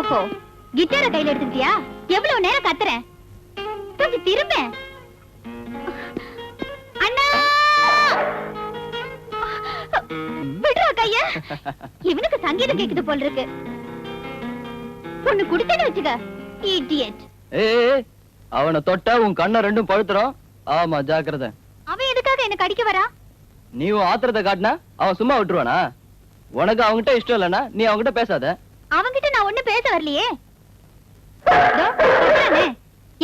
ஓஹோ, கிட்டார கையில எடுத்துக்கிட்டியா? எவ்வளவு நேரம் கத்துறேன், கொஞ்சம் திரும்ப. அண்ணா, விடுறா கைய. இவனுக்கு சங்கீதம் கேக்குது போல இருக்கு. பொண்ணு குடுத்தேன்னு வச்சுக்க, இடியட். ஏய், அவனை தொட்டா உன் கண்ணை ரெண்டும் பழுத்துறோம். ஆமா, ஜாக்கிரதை. அவன் எதுக்காக என்ன கடிக்க வரா? நீ உன் ஆத்திரத்தை காட்டினா அவன் சும்மா விட்டுருவானா? உனக்கு அவங்கிட்ட இஷ்டம் இல்லைன்னா நீ அவங்கிட்ட பேசாத. அவங்கிட்ட நான் ஒண்ணு பேச வரலையே.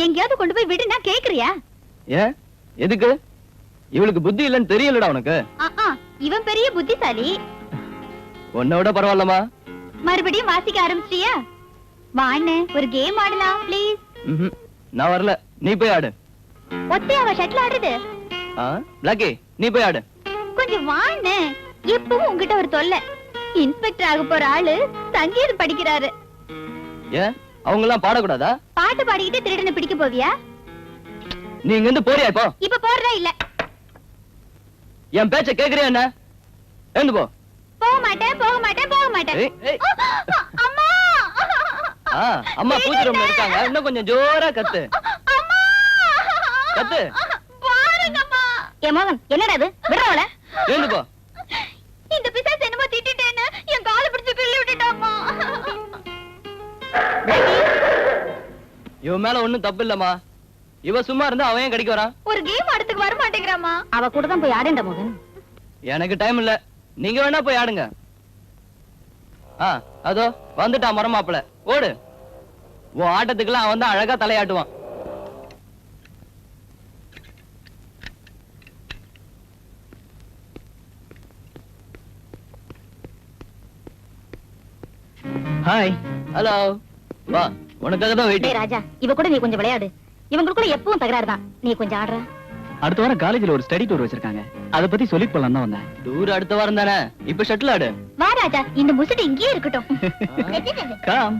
எங்கேயாவது கொண்டு போய் விடுனா கேக்குறியா? ஏன், எதுக்கு? இவளுக்கு புத்தி இல்லைன்னு தெரியலடா உனக்கு. இவன் பெரிய புத்திசாலி. உன்னை விட பரவாயில்லமா? மறுபடியும் வாசிக்க ஆரம்பிச்சிட்டியா? வாண்ணே, ஒரு கேம் ஆடலாம் ப்ளீஸ். நான் வரல, நீ போய் ஆடு. ஒத்தையாவா ஷட்டில் ஆடுறது? பிளாக்கி, நீ போய் ஆடு. கொஞ்சம் வாண்ணே, எப்பவும் உங்ககிட்ட ஒரு தொல்லை. இன்ஸ்பெக்டர் ஆக போற ஆளு சங்கீதம் படிக்கிறாரு. ஏன், அவங்க எல்லாம் பாடக்கூடாதா? பாட்டு பாடிக்கிட்டு திருடனை பிடிக்க போவியா? நீ இங்க இருந்து போறியா? இப்போ இப்ப போறதா இல்ல? என் பேச்ச கேக்குறியா என்ன? எழுந்து போ. போக மாட்டேன், போக மாட்டேன், போக மாட்டேன். அம்மா, அம்மா பூஜை ரூம்ல இருக்காங்க. இன்னும் கொஞ்சம் ஜோரா கத்து. கத்து. பாருங்கம்மா. ஏ மகன், என்னடா இது? விடுறவள. எழுந்து போ. இந்த பிசாசு என்னமோ திட்டிட்டேன்னு என் காலை பிடிச்சு கிள்ளி விட்டுட்டாம்மா. இவன் மேல ஒண்ணும் தப்பு இல்லம்மா. இவ சும்மா இருந்தா அவன் ஏன் கடிக்க வரான்? ஒரு கேம் ஆடுறதுக்கு வர மாட்டேங்கிறாமா. அவ கூட தான் போய் ஆடேண்ட மகன். எனக்கு டைம் இல்ல, நீங்க வேணா போய் ஆடுங்க. அதோ வந்துட்டான் மரமாப்பிள. ஓடு. உன் ஆட்டத்துக்குலாம் அவன் தான் அழகா தலையாட்டுவான். ஹாய். ஹலோ. வா, உனக்காக தான் வெயிட்டிங். ராஜா, இவ கூட நீ கொஞ்சம் விளையாடு. இவங்களுக்குள்ள எப்பவும் தகராறு தான். நீ கொஞ்சம் ஆடுற. அடுத்த வாரம் காலேஜ்ல ஒரு ஸ்டடி டூர் வச்சிருக்காங்க. அத பத்தி சொல்லிட்டு போலாம் தான் வந்தேன். டூர் அடுத்த வாரம் தானே? இப்ப ஷட்டில் ஆடு. வா ராஜா, இந்த முசுடு இங்கேயே இருக்கட்டும். கம்.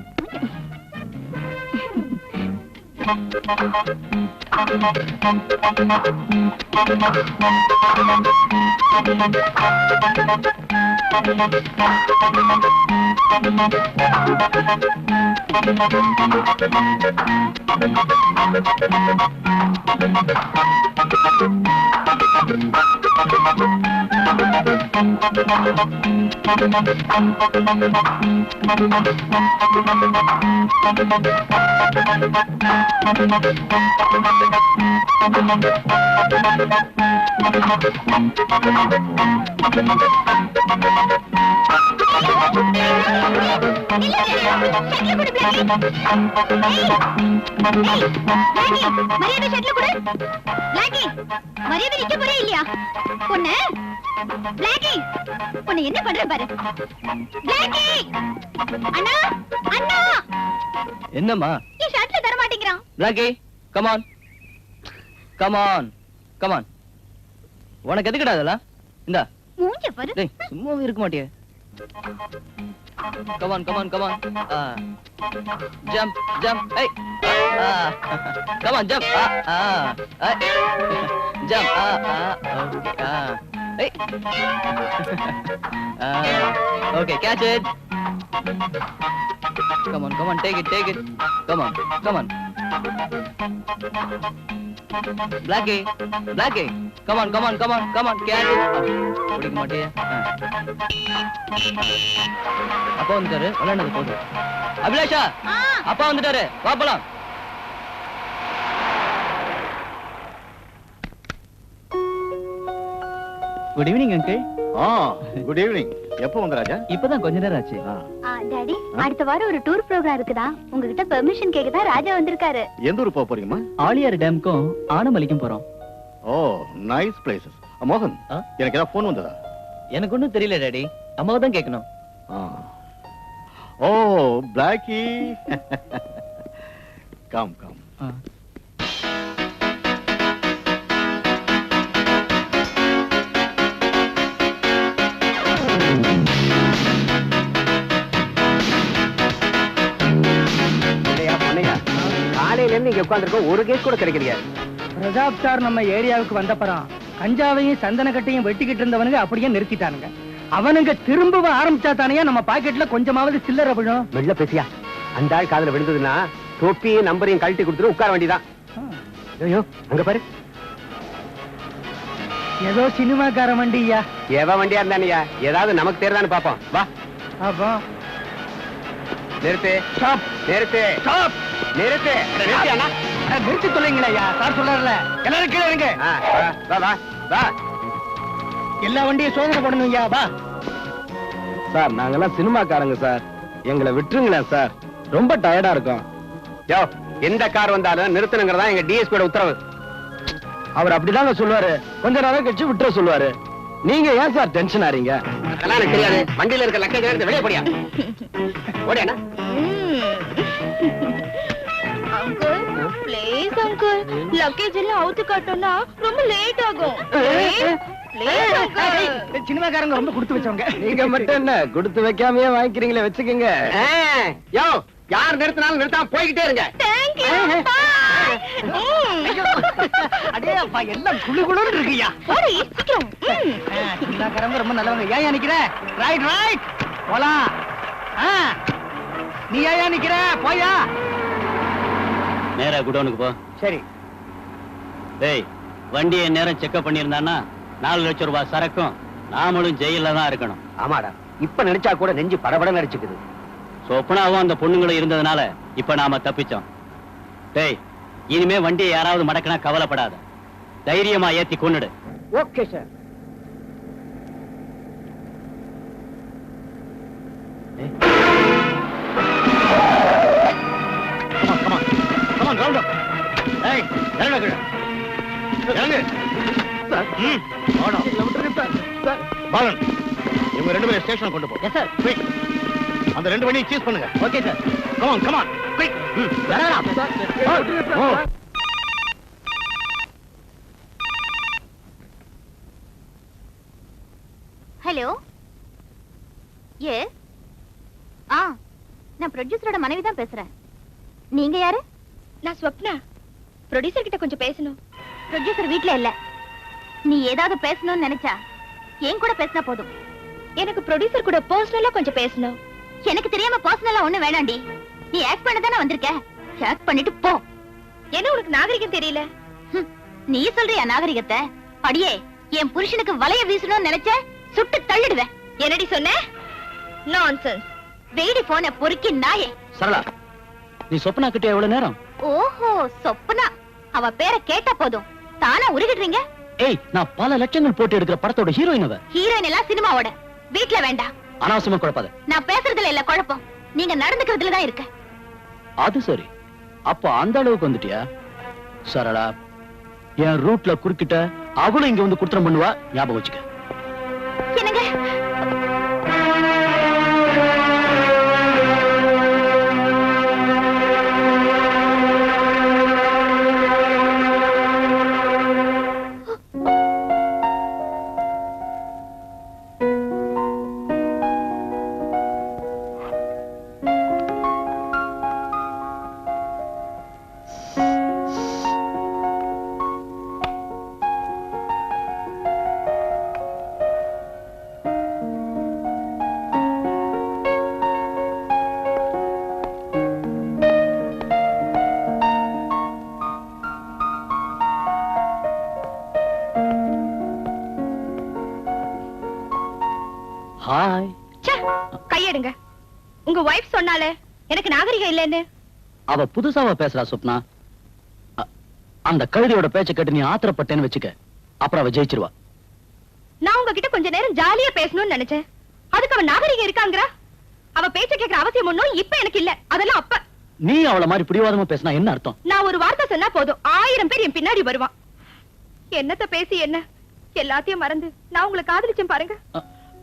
என்ன பண்ற பாரு. என்னம்மா? தர மாட்டேங்கிறான். Come on come on come on. உனக்கு எதுக்குடா அதெல்லாம்? இந்தா மூஞ்ச பாரு. டேய், சும்மாவே இருக்க மாட்டியே. Come on come on come on. Jump jump. ஏய், கமான் ஜம்ப். ஜம்ப். ஓகே. ஏய், okay, catch it. Come on, come on, take it, take it. Come on, come on. Blackie, Blackie, come on, come on, come on, come on, catch it. பிடிக்க மாட்டியா? அப்பா வந்துட்டாரு, விளையாடுறது போதும். அபிலாஷா, அப்பா வந்துட்டாரு, வா போலாம். Good evening uncle. Good evening. எப்போ வந்த ராஜா? இப்பதான் கொஞ்ச நேரம் ஆச்சு. டாடி, அடுத்த வாரம் ஒரு டூர் ப்ரோகிராம் இருக்குதா? உங்ககிட்ட பெர்மிஷன் கேக்குதா ராஜா வந்திருக்காரு. எந்த ஊர் போறீங்கம்மா? ஆலியார் டேம்க்கும் ஆனமலைக்கும் போறோம். ஓ, நைஸ் பிளேசஸ். மோகன், எனக்கு ஏதாவது போன் வந்ததா? எனக்கு ஒண்ணும் தெரியல டாடி, அம்மாவை தான் கேட்கணும். ஓ, பிளாக்கி. Come come. நீங்க உட்கார்ந்திருக்க ஒரு கேஸ் கூட கிடைக்கலையா? பிரதாப் சார் நம்ம ஏரியாவுக்கு வந்தப்பறம் கஞ்சாவையும் சந்தன கட்டையும் வெட்டிக்கிட்டு இருந்தவனுங்க அப்படியே நிறுத்திட்டானுங்க. அவனுங்க திரும்ப ஆரம்பிச்சா தானே நம்ம பாக்கெட்ல கொஞ்சமாவது சில்லறை விழும். வெள்ள பேசியா? அந்த ஆள் காதுல விழுந்ததுன்னா தொப்பியும் நம்பரையும் கழட்டி கொடுத்துட்டு உட்கார வேண்டியதான். ஐயோ அங்க பாரு, ஏதோ சினிமாக்கார வண்டியா. எவ வண்டியா இருந்தானியா, ஏதாவது நமக்கு தெரியுதான்னு பாப்போம். வா. அப்போ நிறுத்து. ஸ்டாப். நிறுத்து. ஸ்டாப். நிறுத்து. நிறுத்தியானா? நிறுத்தி சொல்லுங்களா ஐயா, சார் சொல்றாருல. எல்லாரும் கீழே இருங்க. வா வா வா. எல்லா வண்டியும் சோதனை பண்ணணும் ஐயா. வா. சார் நாங்கெல்லாம் சினிமாக்காரங்க சார், எங்களை விட்டுருங்களேன் சார், ரொம்ப டயர்டா இருக்கும். யோ, எந்த கார் வந்தாலும் நிறுத்தணுங்கிறதா எங்க டிஎஸ்பியோட உத்தரவு. அவர் அப்படிதாங்க சொல்லுவாரு, கொஞ்ச நேரம் கழிச்சு விட்டுற சொல்லுவாரு. நீங்க ஏன் சார் டென்ஷன் ஆறீங்க? அதெல்லாம் எனக்கு தெரியாது. வண்டியில இருக்க லக்கேஜ் எடுத்து வெளியே போடியா. ஓடியாண்ணா. அங்கிள் ப்ளீஸ் அங்கிள், லக்கேஜ் எல்லாம் அவுத்து காட்டோம்னா ரொம்ப லேட் ஆகும். Please uncle. சினிமாக்காரங்க ரொம்ப கொடுத்து வச்சவங்க. நீங்க மட்டும் என்ன கொடுத்து வைக்காமயே வாங்கிக்கிறீங்களே, வச்சுக்கோங்க. யோ, யார் நிறுத்தினாலும் நிறுத்தாம போய்கிட்டே இருங்க. Thank you. Bye. அடே அப்பா, எல்லாம் குளு குளுன்னு இருக்குயா. போடி சீக்கிரம். சினிமாக்காரங்க ரொம்ப நல்லவங்க. ஏன் நிக்கிற? ரைட் ரைட் போலாம். நீ ஏன் நிக்கிற? போயா. நேரா குடோனுக்கு போ. சரி. டேய், வண்டியை நேரம் செக்அப் பண்ணியிருந்தான்னா 4 லட்சம் ரூபாய் சரக்கும் நாமளும் ஜெயில தான் இருக்கணும். ஆமாடா, இப்ப நினைச்சா கூட நெஞ்சு படபட நடிச்சுக்குது. சொப்பனாவும் அந்த பொண்ணுங்களும் இருந்ததுனால இப்ப நாம தப்பிச்சோம். டேய், இனிமே வண்டியை யாராவது மடக்கினா கவலைப்படாத, தைரியமா ஏத்தி கொன்னுடு. Okay sir. Come on, round up. Hey, இறங்க கீழே. இறங்கு. பாலன், இவங்க 2 பேரும் ஸ்டேஷன் கொண்டு போ. Yes sir. Quick. அந்த 2 வண்டியை சீஸ் பண்ணுங்க. Okay sir. Come on, quick. Hello. Yes. நான் ப்ரொடியூசரோட மனைவி தான் பேசுறேன். நீங்க யாரு? நான் ஸ்வப்னா. ப்ரொடியூசர் கிட்ட கொஞ்சம் பேசணும். ப்ரொடியூசர் வீட்ல இல்ல. நீ ஏதாவது பேசணும்னு நினைச்சா என் கூட பேசினா போதும். எனக்கு ப்ரொடியூசர் கூட பர்சனலா கொஞ்சம் பேசணும். எனக்கு தெரியாம பர்சனலா ஒண்ணு வேணாண்டி. நீ ஆக்ட் பண்ண தானே வந்திருக்க, ஆக்ட் பண்ணிட்டு போ. என்ன உனக்கு நாகரிகம் தெரியல? நீ சொல்றியா நாகரிகத்தை? அடியே, என் புருஷனுக்கு வலைய வீசணும்னு நினைச்ச சுட்டு தள்ளிடுவேன். என்னடி சொன்ன? நான்சென்ஸ். வெயிடி போன பொறுக்கி நாயே. சரளா, நீ சொப்பனா கிட்ட எவ்வளவு நேரம்? ஓஹோ, சொப்பனா. அவ பேரை கேட்டா போதும் தானா உருகிடுறீங்க. ஏய், நான் பல லட்சங்கள் போட்டு எடுக்கிற படத்தோட ஹீரோயின் அவ. ஹீரோயின் எல்லாம் சினிமாவோட வீட்ல வேண்டாம். அனாவசியமா குழப்பாத. நான் பேசுறதுல இல்ல குழப்பம், நீங்க நடந்துக்கிறதுல தான் இருக்கு. அது சரி, அப்ப அந்த அளவுக்கு வந்துட்டியா? சரளா, என் ரூட்ல குறுக்கிட்ட அவளும் இங்க வந்து குற்றம் பண்ணுவா, ஞாபகம் வச்சுக்க. என்னங்க? ஹாய். கையெடுங்க. உங்க வைஃப் சொன்னாலே எனக்கு நாகரிகம் இல்லைன்னு. அவ புதுசாவா பேசுறா சொப்னா. அந்த கழுதையோட பேச்ச கேட்டு நீ ஆத்திரப்பட்டேன்னு வச்சுக்க, அப்புறம் அவ ஜெயிச்சிருவா. நான் உங்ககிட்ட கொஞ்ச நேரம் ஜாலியா பேசணும்னு நினைச்சேன். அதுக்கு அவ நாகரிகம் இருக்காங்கறா? அவ பேச்ச கேக்குற அவசியம் ஒண்ணும் இப்ப எனக்கு இல்ல. அதெல்லாம் அப்ப. நீ அவள மாதிரி பிடிவாதமா பேசினா என்ன அர்த்தம்? நான் ஒரு வார்த்தை சொன்னா போதும் 1000 பேர் என் பின்னாடி வருவான். என்னத்த பேசி என்ன, எல்லாத்தையும் மறந்து நான் உங்களை காதலிச்சேன் பாருங்க.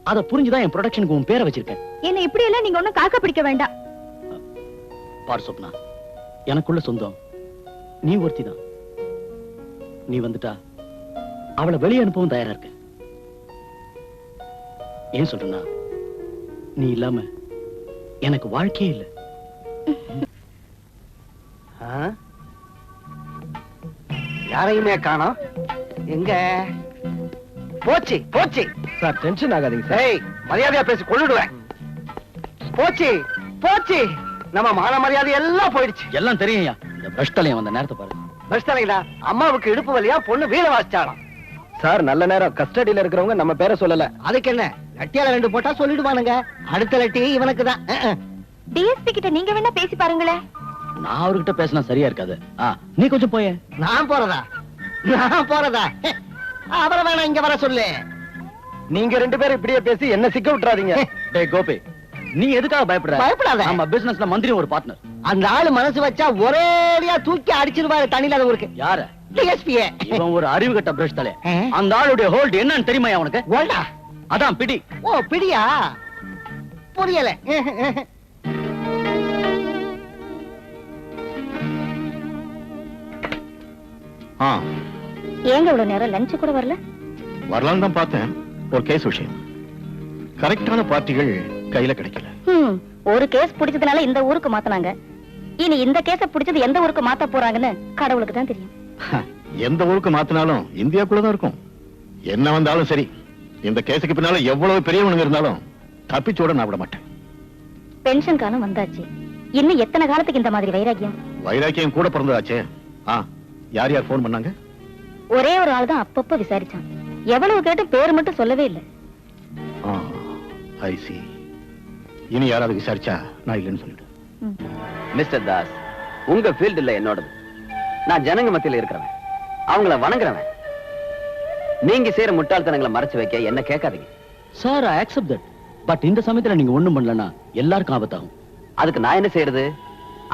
அத புரிஞ்சுதான் என் ப்ரொடக்ஷனுக்கு உன் பேரை வச்சிருக்கேன். என்ன இப்படி எல்லாம் நீங்க ஒண்ணும் காக்க பிடிக்க வேண்டாம். பார் சொப்னா, எனக்குள்ள சொந்தம் நீ ஒருத்திதான். நீ வந்துட்டா அவளை வெளியே அனுப்பவும் தயாரா இருக்க. ஏன் சொல்றேன்னா, நீ இல்லாம எனக்கு வாழ்க்கையே இல்லை. யாரையுமே காணோம். எங்க போச்சு? போச்சு சார், டென்ஷன் ஆகாதீங்க சார். ஏய், மரியாதையா பேசி கொள்ளுடுவேன். போச்சு போச்சு. நம்ம மான மரியாதை எல்லாம் போயிடுச்சு. எல்லாம் தெரியும்யா. இந்த பிரஷ் தலையன் வந்த நேரத்தை பாரு. பிரஷ் தலைங்களா? அம்மாவுக்கு இடுப்பு வலியா, பொண்ணு வீணை வாசிச்சாலாம். சார் நல்ல நேரம். கஸ்டடியில இருக்கிறவங்க நம்ம பேரை சொல்லல. அதுக்கு என்ன, லட்டியால 2 போட்டா சொல்லிடுவானுங்க. அடுத்த லட்டி இவனுக்கு தான். டிஎஸ்பி கிட்ட நீங்க வேணா பேசி பாருங்களேன். நான் அவர்கிட்ட பேசினா சரியா இருக்காது. நீ கொஞ்சம் போய. நான் போறதா? அவரை வேணா இங்க வர சொல்லு. நீங்க 2 பேரும் இப்படியே பேசி என்ன சிக்க விட்டுறாதீங்க. டேய் கோபி, நீ எதுக்காக பயப்படுற? பயப்படாத. நம்ம பிசினஸ்ல மந்திரி ஒரு பார்ட்னர். அந்த ஆளு மனசு வச்சா ஒரேடியா தூக்கி அடிச்சிருவாரு தண்ணியில ஊருக்கு. யார? டிஎஸ்பியே. இவன் ஒரு அறிவு கட்ட பிரஷ் தலை. அந்த ஆளுடைய ஹோல்ட் என்னன்னு தெரியுமா உனக்கு? ஓல்டா? அதான் பிடி. ஓ பிடியா? புரியல. ஏங்க இவ்வளவு நேரம் லஞ்ச் கூட வரல? வரலாம் தான் பார்த்தேன். ஒரு கேஸ் விஷயம். கரெக்டான பார்ட்டிகள் கையில கிடைக்கல. ஒரு கேஸ் பிடிச்சதுனால இந்த ஊருக்கு மாத்துனாங்க. இனி இந்த கேஸ பிடிச்சது எந்த ஊருக்கு மாத்த போறாங்கன்னு கடவுளுக்கு தான் தெரியும். எந்த ஊருக்கு மாத்தினாலும் இந்தியாக்குள்ளதான் இருக்கும். என்ன வந்தாலும் சரி, இந்த கேஸுக்கு பின்னால எவ்வளவு பெரியவனுங்க இருந்தாலும் தப்பிச்சோட நான் விட மாட்டேன். பென்ஷன் காலம் வந்தாச்சு. இன்னும் எத்தனை காலத்துக்கு இந்த மாதிரி வைராக்கியம்? வைராக்கியம் கூட பிறந்ததாச்சே. யார் யார் போன் பண்ணாங்க? ஒரே ஒரு ஆள் தான் அப்பப்ப விசாரிச்சான். எவ்வளவு கேட்டு பேர் மட்டும் சொல்லவே இல்லை. ஐ see. இனி யாராவது விசாரிச்சா நான் இல்லைன்னு சொல்லிடு. மிஸ்டர் தாஸ், உங்க ஃபீல்டு இல்ல என்னோடது. நான் ஜனங்க மத்தியில இருக்கிறவன், அவங்கள வணங்குறவன். நீங்க செய்யற முட்டாள்தனங்களை மறைச்சு வைக்க என்ன கேட்காதீங்க. Sir, I accept that. But இந்த சமயத்துல நீங்க ஒண்ணும் பண்ணலன்னா எல்லாருக்கும் ஆபத்தாகும். அதுக்கு நான் என்ன செய்யறது?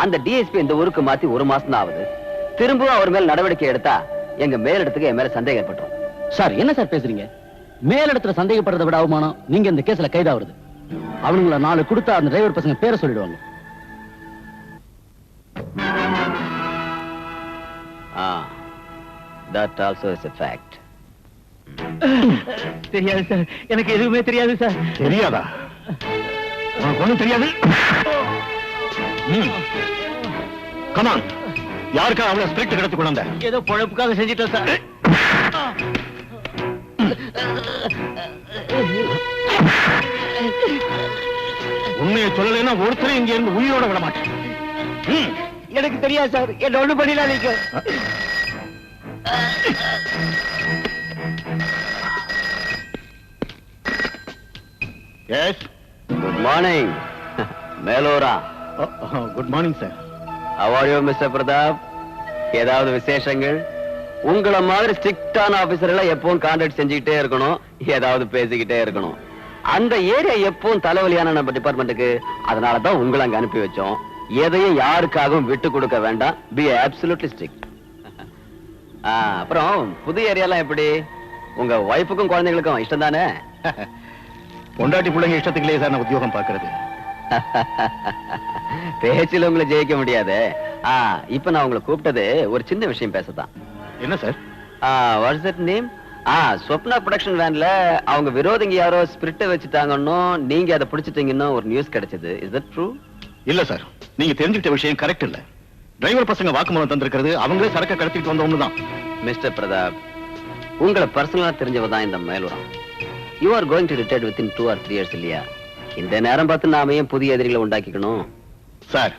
அந்த டிஎஸ்பி இந்த ஊருக்கு மாத்தி 1 மாசம் தான் ஆகுது. திரும்பவும் அவர் மேல நடவடிக்கை எடுத்தா எங்க மேலிடத்துக்கு என் மேல சந்தேகம் ஏற்பட்டோம். சார், என்ன சார் பேசுறீங்க? மேலிடத்துல சந்தேகப்படுறதை விட அவமானம் நீங்க இந்த கேஸ்ல கைதாகிறது. அவனுங்கள 4 கொடுத்தா அந்த டிரைவர் பசங்க பேரை சொல்லிடுவாங்க. That also is a fact. தெரியாது சார், எனக்கு எதுவுமே தெரியாது சார். தெரியாதா? உனக்கு ஒண்ணும் தெரியாது? கமான், யாருக்கா அவளை ஸ்பிரிட் கிடத்து கொண்டு வந்த? ஏதோ பொழப்புக்காக செஞ்சிட்டோம் சார். உண்மையை சொல்லலைன்னா ஒருத்தரும் இங்க இருந்து உயிரோட விட மாட்டேன். எனக்கு தெரியாது சார். என்ன ஒண்ணு பண்ணிடாதீங்க. எஸ், குட் மார்னிங் மேலோரா. Good morning sir. How are you, Mr. Pratap? ஏதாவது விசேஷங்கள்? உங்கள மாதிரி ஸ்ட்ரிக்டான ஆபீசர்களை எப்பவும் கான்டாக்ட் செஞ்சுக்கிட்டே இருக்கணும், ஏதாவது பேசிக்கிட்டே இருக்கணும். அந்த ஏரியா எப்பவும் தலைவலியான நம்ம டிபார்ட்மெண்ட்டுக்கு. அதனாலதான் உங்களை அங்க அனுப்பி வச்சோம். எதையும் யாருக்காகவும் விட்டு கொடுக்க வேண்டாம். Be absolutely strict. அப்புறம் புது ஏரியாலாம் எப்படி? உங்க வைஃபுக்கும் குழந்தைகளுக்கும் இஷ்டம் தானே? பொண்டாட்டி பிள்ளைங்க இஷ்டத்துக்குள்ளே சார் நான் உத்தியோகம் பார்க்கறது. பேச்சில உங்களை ஜெயிக்க முடியாது. இப்ப நான் உங்களை கூப்பிட்டது ஒரு சின்ன விஷயம் பேசத்தான். என்ன sir? What's that name? Swapna production வேன்ல அவங்க விரோதிங்க யாரோ ஸ்பிரிட்டை வச்சுட்டாங்கன்னு நீங்க அதை பிடிச்சிட்டீங்கன்னு ஒரு நியூஸ் கிடைச்சது. Is that true? இல்ல சார், நீங்க தெரிஞ்சுக்கிட்ட விஷயம் கரெக்ட் இல்ல. டிரைவர் பசங்க வாக்குமூலம் தந்திருக்கிறது அவங்களே சரக்க கடத்திட்டு வந்த ஒண்ணுதான். மிஸ்டர் பிரதாப், உங்களை பர்சனலா தெரிஞ்சவதான் இந்த மேலுரம். You are going to retired within 2 or 3 years இல்லையா? இந்த நேரம் பார்த்து நாம ஏன் புதிய எதிரிகளை உண்டாக்கிக்கணும்? சார்,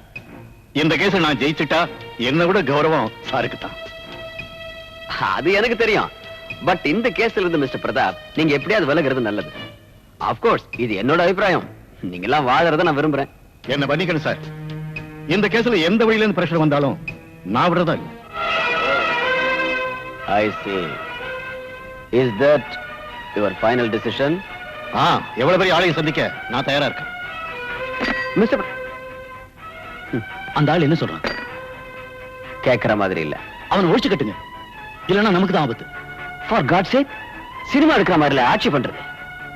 இந்த கேஸ நான் ஜெயிச்சுட்டா என்னை விட கௌரவம் சாருக்கு தான். அது எனக்கு தெரியும். பட் இந்த கேஸ்ல இருந்து மிஸ்டர் பிரதாப் நீங்க எப்படியாவது விலகிறது நல்லது. ஆஃப்கோர்ஸ் இது என்னோட அபிப்பிராயம். நீங்க எல்லாம் வாழறத நான் விரும்புறேன். என்ன பண்ணிக்கணும் சார். இந்த கேஸ்ல எந்த வழியில இருந்து பிரஷர் வந்தாலும் நான் விடுறதா இல்ல. I see. Is that your final decision? எவ்வளவு பெரிய ஆளையும் சந்திக்க நான் தயாரா இருக்கேன். மிஸ்டர், அந்த ஆள் என்ன சொல்றான்? கேட்கிற மாதிரி இல்ல. அவனை ஒழிச்சு கட்டுங்க, இல்லன்னா நமக்கு தான் ஆபத்து. For God's sake, சினிமா எடுக்கிற மாதிரில ஆட்சி பண்றது.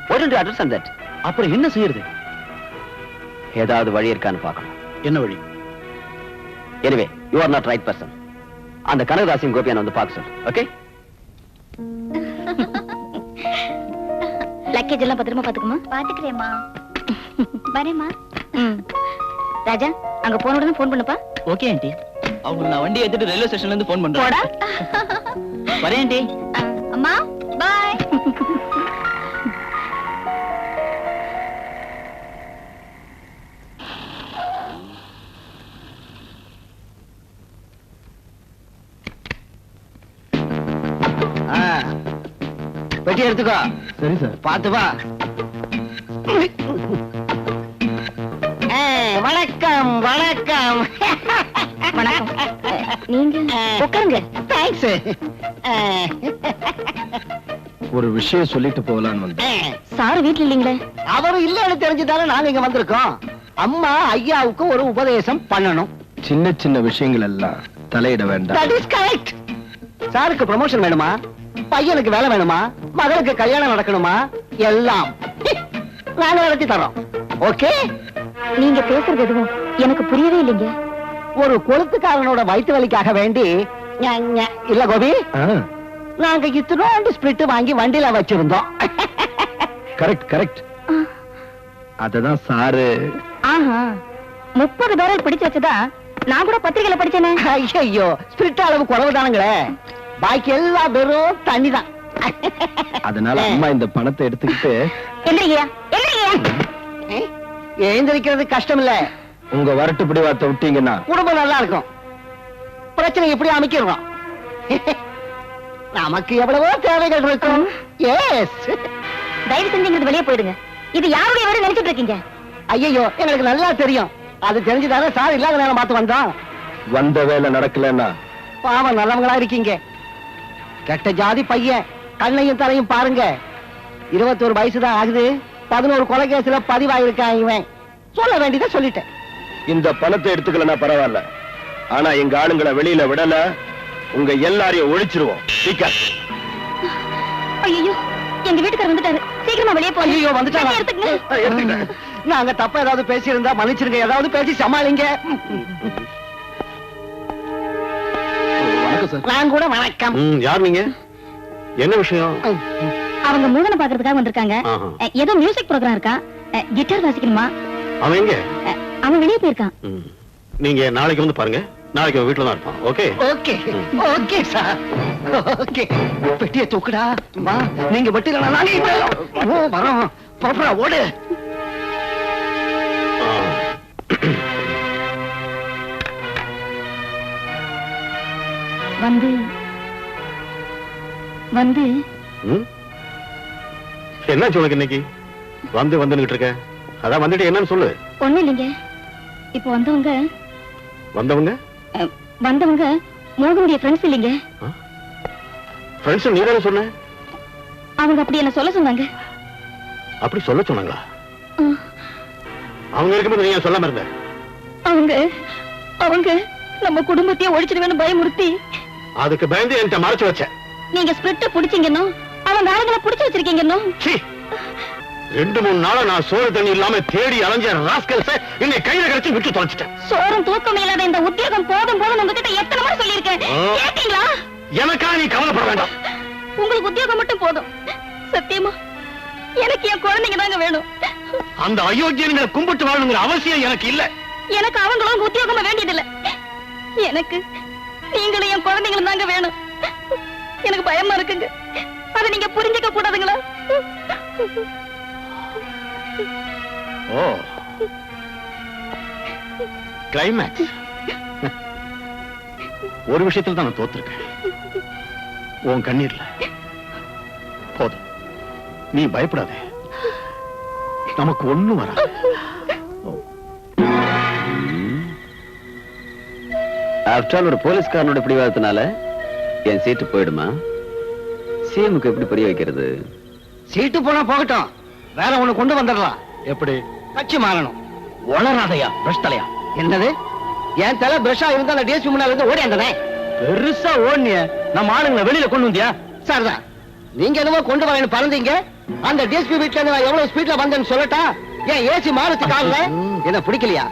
What do you understand that? அப்புறம் என்ன செய்யறது? ஏதாவது வழி இருக்கான்னு பார்க்கணும். என்ன வழி? Anyway, you are not right person. அந்த கனகதாசியும் கோபியான வந்து பார்க்க சொல்லு. ஓகே? லக்கேஜ் எல்லாம் பத்திரமா பாத்துக்குமா? பாத்துக்கிறேம்மா. வரேம்மா. ராஜா, அங்க போன உடனே போன் பண்ணுப்பா. Okay aunty. அவங்க நான் வண்டி ஏத்திட்டு ரயில்வே ஸ்டேஷன்ல இருந்து போன் பண்றேன். போடா. வரேன் ஆண்டி. அம்மா, பை. பெட்டி எடுத்துக்கோ. சரி சார். பாத்து வா. வணக்கம் வணக்கம். வணக்கம். நீங்க உட்காருங்க. தேங்க்ஸ். ஒரு விஷயம் சொல்லிட்டு போகலான்னு வந்தேன். சார் வீட்ல இல்லீங்களே? அவரு இல்லன்னு தெரிஞ்சுதானே நாங்க இங்க வந்திருக்கோம். அம்மா ஐயாவுக்கு ஒரு உபதேசம் பண்ணணும். சின்ன சின்ன விஷயங்கள் எல்லாம் தலையிட வேண்டாம். That is correct. சாருக்கு ப்ரமோஷன் வேணுமா, பையனுக்கு வேலை வேணுமா, மகளுக்கு கல்யாணம் நடக்கணுமா, எல்லாம் நாங்க நடத்தி தரோம். ஓகே? நீங்க பேசுறது எதுவும் எனக்கு புரியவே இல்லைங்க. ஒரு கொளுத்துக்காரனோட வயிற்று வலிக்காக வேண்டி இல்ல கோபி, நாங்க இத்தனோண்டு ஸ்பிரிட் வாங்கி வண்டியில வச்சிருந்தோம். Correct correct. அததான் சாரு. ஆஹா, 30 பேரல் பிடிச்சு வச்சதா நான் கூட பத்திரிகையில படிச்சேனே. ஐயோ, ஸ்பிரிட் அளவு குறைவுதானுங்களே, பாக்கி எல்லாம் வெறும் தண்ணி தான். அதனால அம்மா இந்த பணத்தை எடுத்துக்கிட்டு எந்திரிங்கயா, எந்திரிங்கயா. எழுந்திருக்கிறது கஷ்டம் இல்ல, உங்க வரட்டு பிடிவாத்தை விட்டீங்கன்னா குடும்பம் நல்லா இருக்கும். பிரச்சனை எப்படி அமைக்கிறோம். நமக்கு எவ்வளவோ தேவைகள் இருக்கும். எஸ், தயவு செஞ்சு வெளியே போயிடுங்க. இது யாருடைய வீடு நினைச்சிட்டு இருக்கீங்க? ஐயோ, எங்களுக்கு நல்லா தெரியும். அது தெரிஞ்சுதானே சார் இல்லாத நேரம் பார்த்து வந்தோம். வந்த வேலை நடக்கலன்னா பாவம், நல்லவங்களா இருக்கீங்க. கெட்ட ஜாதி பையன், கண்ணையும் தலையும் பாருங்க. 21 வயசுதான் ஆகுது, 11 கொலை கேஸ்ல பதிவாயிருக்கான் இவன். சொல்ல வேண்டியதை சொல்லிட்டேன். இந்த பணத்தை எடுத்துக்கலன்னா பரவாயில்ல, ஆனா எங்க ஆளுங்களை வெளியில விடல, உங்க எல்லாரையும் ஒழிச்சிருவோம். ஐயோ, எங்க வீட்டுக்காரர் வந்துட்டாரு, சீக்கிரமா வெளியே போங்க. ஐயோ, வந்துட்டாங்க. எடுத்துக்கங்க. நாங்க தப்பா ஏதாவது பேசியிருந்தா மன்னிச்சிருங்க, ஏதாவது பேசி சமாளிங்க. வணக்கம் சார். நான் கூட வணக்கம். யார் நீங்க? என்ன விஷயம்? அவங்க மூதனை பாக்குறதுக்காக வந்திருக்காங்க. ஆஹா. ஏதோ மியூசிக் ப்ரோக்ராம் இருக்கா, கிட்டார் வாசிக்கணுமா. அவன் எங்க? அவன் வெளியே போயிருக்கான். நீங்க நாளைக்கு வந்து பாருங்க, நாளைக்கு அவன் வீட்டுல தான் இருப்பான். Okay okay okay sir. Okay, பெட்டியை தூக்குடா. வா, நீங்க வெட்டில நானே வரோம். போடுறா, ஓடு. வந்து வந்து என்னாச்சு உனக்கு இன்னைக்கு? வந்துகிட்டு இருக்க, அதான் வந்துட்டு என்னன்னு சொல்லு. ஒண்ணு இல்லைங்க. இப்ப வந்தவங்க மோகனுடைய ஃப்ரெண்ட்ஸ் இல்லைங்க. ஃப்ரெண்ட்ஸ் நீ தானே சொன்ன? அவங்க அப்படி என்ன சொல்ல சொன்னாங்க. அப்படி சொல்ல சொன்னாங்களா? அவங்க இருக்கும்போது நீ சொல்லாம இருந்த? அவங்க நம்ம குடும்பத்தையே ஒழிச்சிடுவேன்னு பயமுறுத்தி, அதுக்கு பயந்து என்கிட்ட மறைச்சு வச்ச. நீங்க ஸ்பிரிட்ட புடிச்சீங்கன்னு அவங்க ஆளுங்களை புடிச்சு வச்சிருக்கீங்கன்னு. 2-3 நாளா நான் சோறு தண்ணி இல்லாம தேடி அலைஞ்ச ராஸ்கல்ஸ் என்னை கையில கிடைச்சு விட்டு தொலைச்சிட்டேன். சோறும் தூக்கம் இல்லாத இந்த உத்தியோகம் போதும் போதும் உங்ககிட்ட எத்தனை முறை சொல்லியிருக்கேன், கேட்டீங்களா? எனக்கா நீ கவலைப்பட வேண்டாம். உங்களுக்கு உத்தியோகம் மட்டும் போதும். சத்தியமா எனக்கு என் குழந்தைங்க தாங்க வேணும். அந்த அயோக்கியங்களை கும்பிட்டு வாழணுங்கிற அவசியம் எனக்கு இல்ல. எனக்கு அவங்களும் உத்தியோகமா வேண்டியதில்லை. எனக்கு நீங்களும் என் குழந்தைங்களும் தாங்க வேணும். எனக்கு பயமா இருக்குங்க, அதை நீங்க புரிஞ்சுக்க கூடாதுங்களா? ஓ, கிளைமேக்ஸ். ஒரு விஷயத்துல தான் நான் தோத்துருக்கேன், உன் கண்ணீர்ல. போதும், நீ பயப்படாத, நமக்கு ஒண்ணும் வராது. ஆஃப்டர் ஆல் ஒரு போலீஸ்காரனோட பிடிவாதத்தினால என் சீட்டு போயிடுமா? சிஎம்க்கு எப்படி புரிய வைக்கிறது? சீட்டு போனா போகட்டும், வேற ஒண்ணு கொண்டு வந்துடலாம். எப்படி? கட்சி மாறணும். வளராதையா பிரஷ் தலையா? என்னது? என் தலை பிரஷா இருந்தா அந்த டிஎஸ்பி முன்னால இருந்து ஓடி வந்தனே. பெருசா ஓடினிய நம்ம ஆளுங்களை வெளியில கொண்டு வந்தியா? சார் தான், நீங்க என்னமோ கொண்டு வரேன்னு பறந்தீங்க. அந்த டிஎஸ்பி வீட்டுல இருந்து நான் எவ்வளவு ஸ்பீட்ல வந்தேன்னு சொல்லட்டா? ஏன் ஏசி மாறுத்து கால்ல? என்ன பிடிக்கலையா?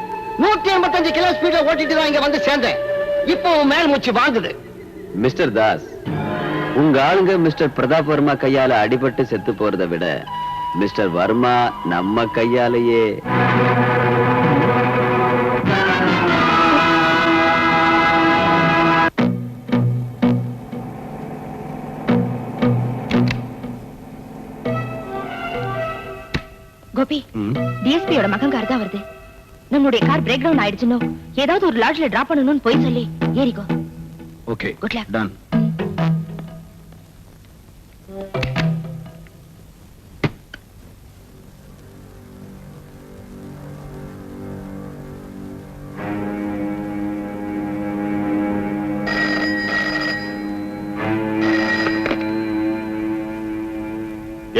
185 கிலோ ஸ்பீட்ல ஓட்டிட்டு தான் இங்க வந்து சேர்ந்தேன். இப்போ மேல் மூச்சு வாங்குது. மிஸ்டர் தாஸ், உங்க ஆளுங்க மிஸ்டர் பிரதாப் வர்மா கையால அடிபட்டு செத்து போறதை விட மிஸ்டர் வர்மா நம்ம கையாலேயே. கோபி, டிஎஸ்பியோட மகன் கார் தான் வருது. நம்முடைய கார் பிரேக் டவுன் ஆயிடுச்சுன்னு ஏதாவது ஒரு லாட்ஜ்ல டிராப் பண்ணணும்னு போய் சொல்லி ஏறிக்கோ. Okay, good luck. Done.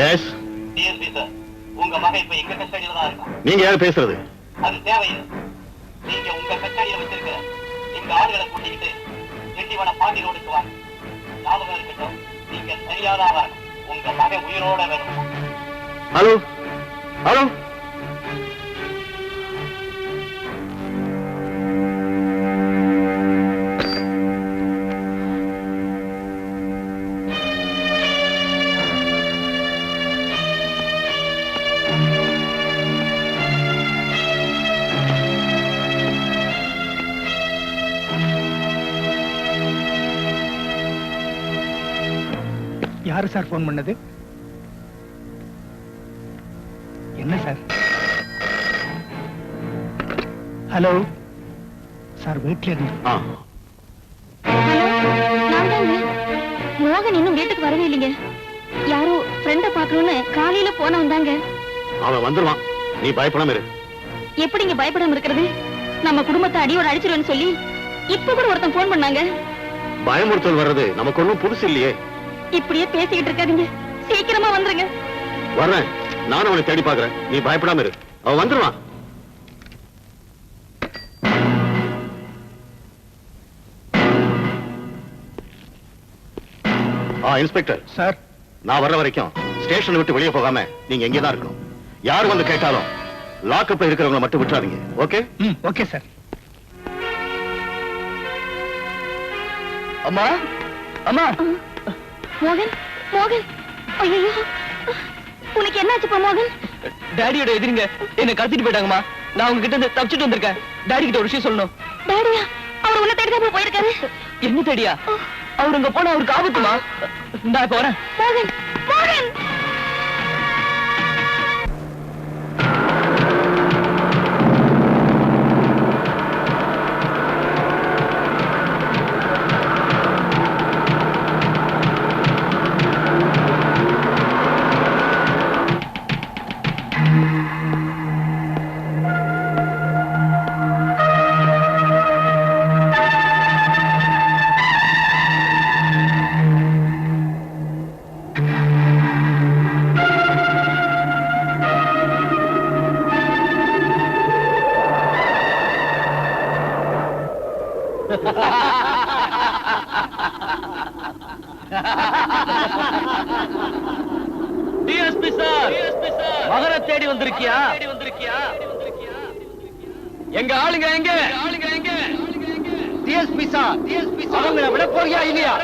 Yes DSP sir, உங்க மகன் இப்ப எங்க கஸ்டடியில தான் இருக்கான். நீங்க யார் பேசுறது? அது தேவையில்லை. நீங்க உங்க கஸ்டடியில வச்சிருக்க இந்த ஆளுகளை கூட்டிக்கிட்டு திண்டிவன பாண்டி ரோடுக்கு வாங்க. ஞாபகம் இருக்கட்டும், நீங்க சரியாதான் வரணும். உங்க மகன் உயிரோட வேணும். ஹலோ ஹலோ யாரு சார் போன் பண்ணது? என்ன சார்? ஹலோ சார், வீட்ல இருந்து. மோகன் இன்னும் வீட்டுக்கு வரவே இல்லைங்க. யாரோ ஃப்ரெண்ட பாக்கணும்னு காலையில போன வந்தாங்க. அவன் வந்துருவான், நீ பயப்படாம இரு. எப்படிங்க பயப்படாம இருக்கிறது? நம்ம குடும்பத்தை அடியோட அழிச்சிருவேன்னு சொல்லி இப்ப கூட ஒருத்தன் போன் பண்ணாங்க. பயமுறுத்தல் வர்றது நமக்கு ஒண்ணும் புதுசு இல்லையே. இப்படியே பேசிக்கிட்டு இருக்காதீங்க, சீக்கிரமா வந்துருங்க. வர்றேன், நானும் அவனை தேடி பாக்குறேன். நீ பயப்படாம இரு, அவன் வந்துருவான். இன்ஸ்பெக்டர் சார், நான் வர்ற வரைக்கும் ஸ்டேஷன் விட்டு வெளியே போகாம நீங்க எங்கே தான் இருக்கணும். யார் வந்து கேட்டாலும் லாக்அப்ல இருக்கிறவங்க மட்டும் விட்டுறாதீங்க. ஓகே? Okay sir. அம்மா அம்மா, மோகன், மோகன், ஐயோ, உனக்கு என்னாச்சுப்பா மோகன்? டாடியோட எதிரிங்க என்ன கடத்திட்டு போயிட்டாங்கம்மா. நான் உங்ககிட்ட இருந்து தப்பிச்சுட்டு வந்திருக்கேன். டாடி கிட்ட ஒரு விஷயம் சொல்லணும். டாடியா? அவர் உன்னை தேடிதான் போயிருக்காரு. என்ன தேடியா? அவர் அங்க போனா அவருக்கு ஆபத்துமா? நான் இப்ப வரேன். மோகன், மோகன். டிஎஸ்பி சார், மகனை தேடி வந்திருக்கியா? எங்க ஆளுங்க எங்க? டிஎஸ்பி சார், அவங்கள விட போறியா இல்லையா?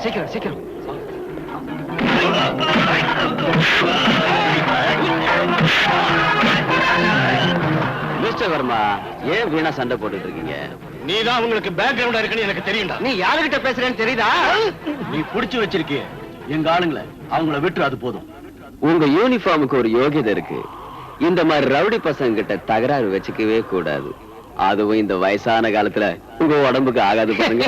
சீக்கிரம் சீக்கிரம். மிஸ்டர் வர்மா, ஏன் வீணா சண்டை போட்டுட்டு இருக்கீங்க? நீ தான் உங்களுக்கு பேக்ரவுண்டா இருக்குன்னு எனக்கு தெரியும்டா. நீ யாருகிட்ட பேசுறேன்னு தெரியுதா? நீ புடிச்சு வச்சிருக்கிய எங்க ஆளுங்களை, அவங்கள விட்டு அது போதும். உங்க யூனிஃபார்முக்கு ஒரு யோகியதை இருக்கு. இந்த மாதிரி ரவுடி பசங்க கிட்ட தகராறு வச்சுக்கவே கூடாது. அதுவும் இந்த வயசான காலத்துல உங்க உடம்புக்கு ஆகாது பாருங்க.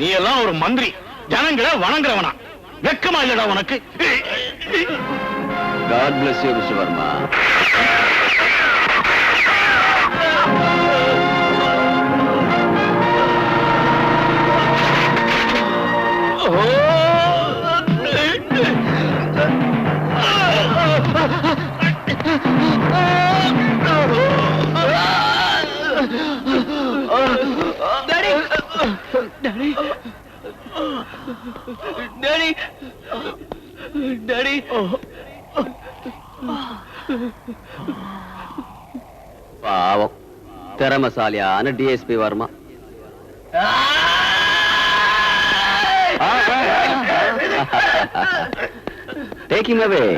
நீ எல்லாம் ஒரு மந்திரி, ஜனங்களை வணங்குறவனா? வெக்கமா இல்லடா உனக்கு? God bless you, Mr. Verma. Daddy, daddy, பாவம், திறமசாலியான DSP Verma. Take him away.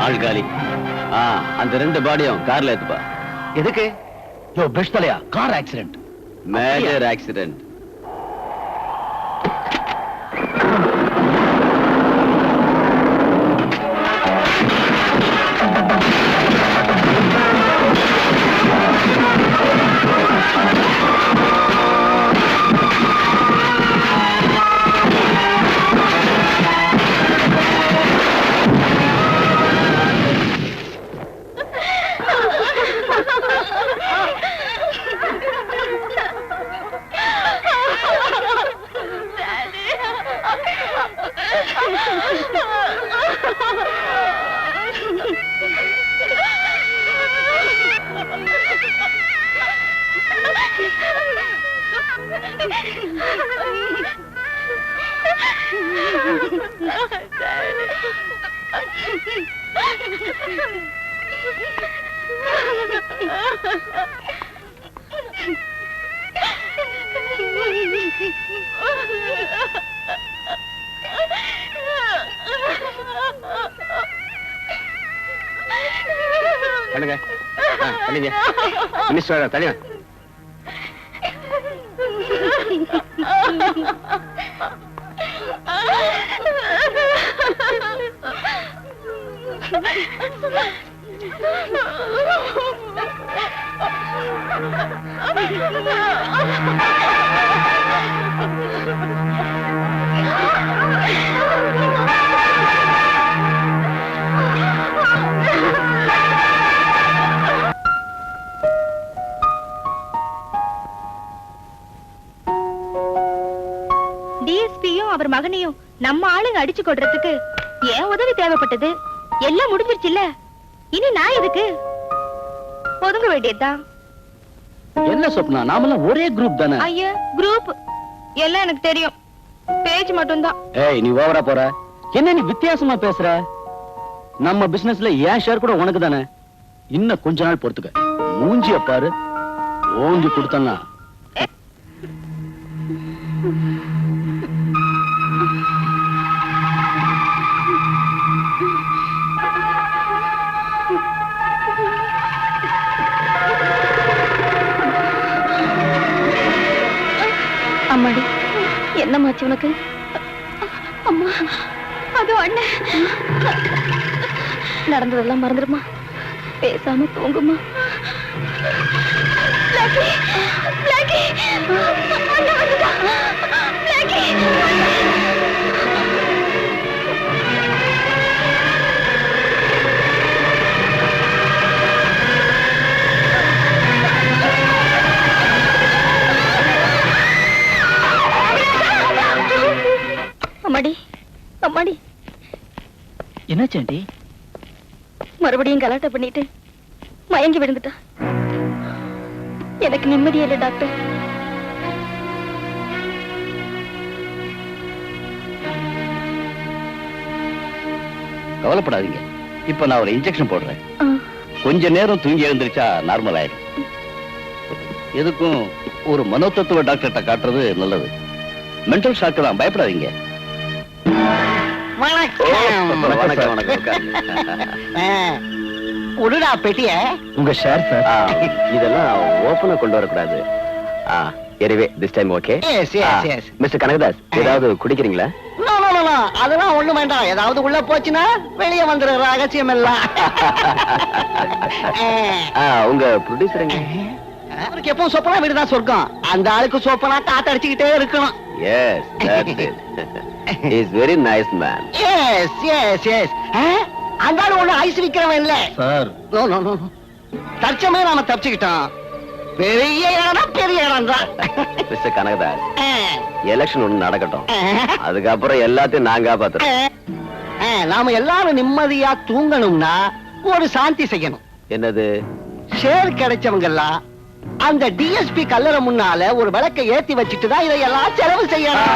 ஆள்காலி. அந்த 2 பாடியும் கார்ல ஏத்துப்பா. எதுக்கு? யோ பிரஷ் தலையா, கார் ஆக்சிடென்ட். Major accident. பண்ணுங்க. பண்ணிங்க. மினிஸ்டர் தனியா. டிஎஸ்பியும் அவர் மகனையும் நம்ம ஆளுங்க அடிச்சு கொடுறதுக்கு ஏன் உதவி தேவைப்பட்டது? எல்லாம் முடிஞ்சிருச்சுல்ல, இனி நான் எதுக்கு? ஒதுங்க வேண்டியதுதான். என்ன சொப்னா, நாமெல்லாம் ஒரே குரூப் தானே? ஐயா, குரூப் எல்லாம் எனக்கு தெரியும், பேஜ் மட்டும்தான். ஏய், நீ ஓவரா போற. என்ன நீ வித்தியாசமா பேசுற? நம்ம பிசினஸ்ல ஏன் ஷேர் கூட உனக்கு தானே. இன்னும் கொஞ்ச நாள் பொறுத்துக்க. மூஞ்சிய பாரு, ஓங்கி கொடுத்தனா. அம்மாடி, என்னமாச்சு உனக்கு? அம்மா, அது அண்ணன். நடந்ததெல்லாம் மறந்துடுமா, பேசாம தூங்குமா. அம்மாடி, அம்மாடி, என்னாச்சு ஆண்டி? மறுபடியும் கலாட்டை பண்ணிட்டு மயங்கி விழுந்துட்டா. எனக்கு நிம்மதியே இல்லை டாக்டர். கவலைப்படாதீங்க, இப்ப நான் ஒரு இன்ஜெக்ஷன் போடுறேன். கொஞ்ச நேரம் தூங்கி எழுந்திருச்சா நார்மல் ஆயிடும். எதுக்கும் ஒரு மனோதத்துவ டாக்டர்கிட்ட காட்டுறது நல்லது. மென்டல் ஷாக்கு தான், பயப்படாதீங்க. வணக்கம் வணக்கம் உட்காருங்க. உடுடா பெட்டிய. உங்க ஷேர் சார். இதெல்லாம் ஓபனா கொண்டு வரக்கூடாது. Anyway this time okay. Mister Kanakadas, ஏதாவது குடிக்கிறீங்களா? அதெல்லாம் ஒண்ணு வேண்டாம். ஏதாவது உள்ள போச்சுன்னா வெளியே வந்துடுற ரகசியம் எல்லாம். உங்க ப்ரொடியூசர் எங்க? அவருக்கு எப்பவும் சொப்பனா வீடுதான் சொர்க்கம். அந்த ஆளுக்கு சொப்பனா காத்தடிச்சுக்கிட்டே இருக்கணும். Yes, that's it. He's very nice man. Yes. அந்த ஆளு ஒண்ணு ஐஸ் விக்கிறவன் இல்ல சார். நோ. தற்சமயம் நாம தப்பிச்சுக்கிட்டோம். பெரிய இடம் தான். மிஸ்டர் கனகதாஸ், எலெக்ஷன் ஒண்ணு நடக்கட்டும், அதுக்கப்புறம் எல்லாத்தையும் நான் காப்பாத்துறேன். நாம எல்லாரும் நிம்மதியா தூங்கணும்னா ஒரு சாந்தி செய்யணும். என்னது? ஷேர் கிடைச்சவங்க எல்லாம் அந்த டிஎஸ்பி கல்லறை முன்னால ஒரு விளக்கை ஏத்தி வச்சுட்டு தான் இதையெல்லாம் செலவு செய்யணும்.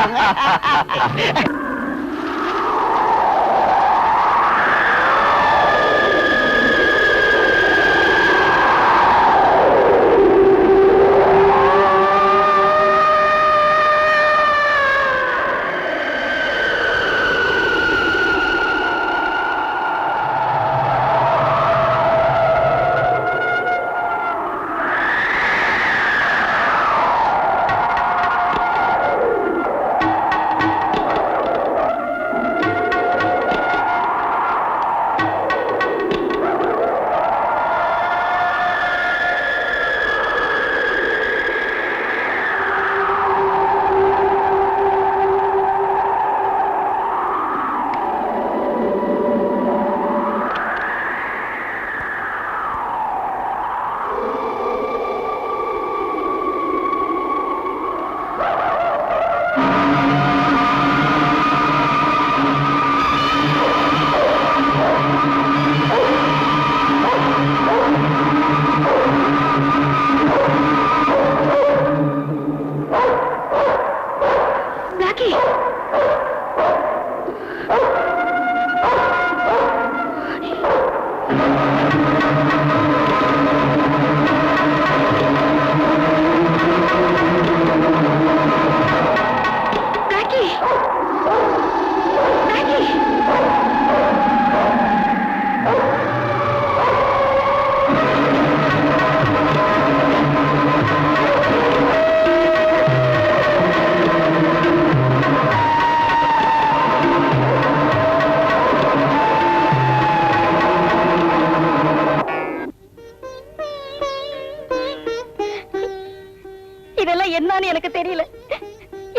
இதெல்லாம் என்னன்னு எனக்கு தெரியல.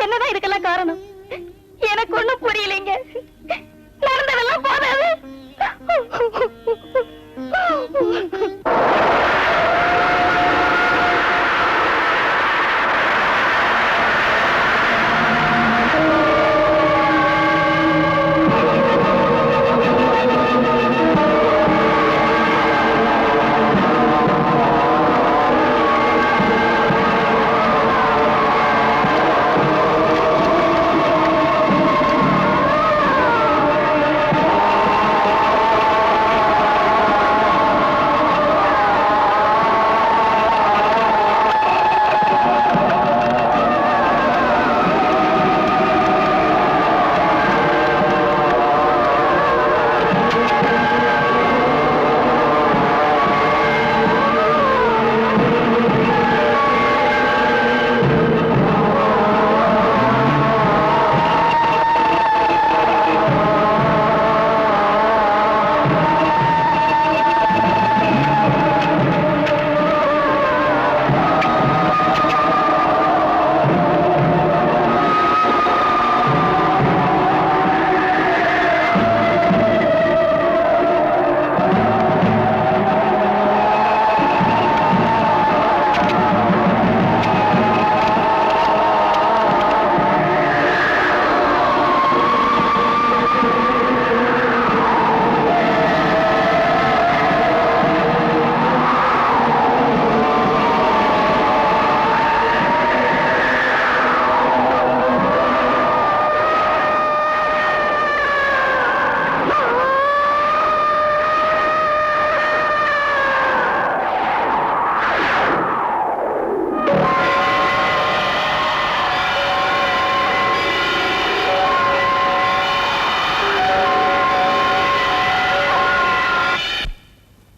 என்னதான் இதுக்கெல்லாம் காரணம் எனக்கு ஒண்ணும் புரியலைங்க. நடந்ததெல்லாம் போதாது.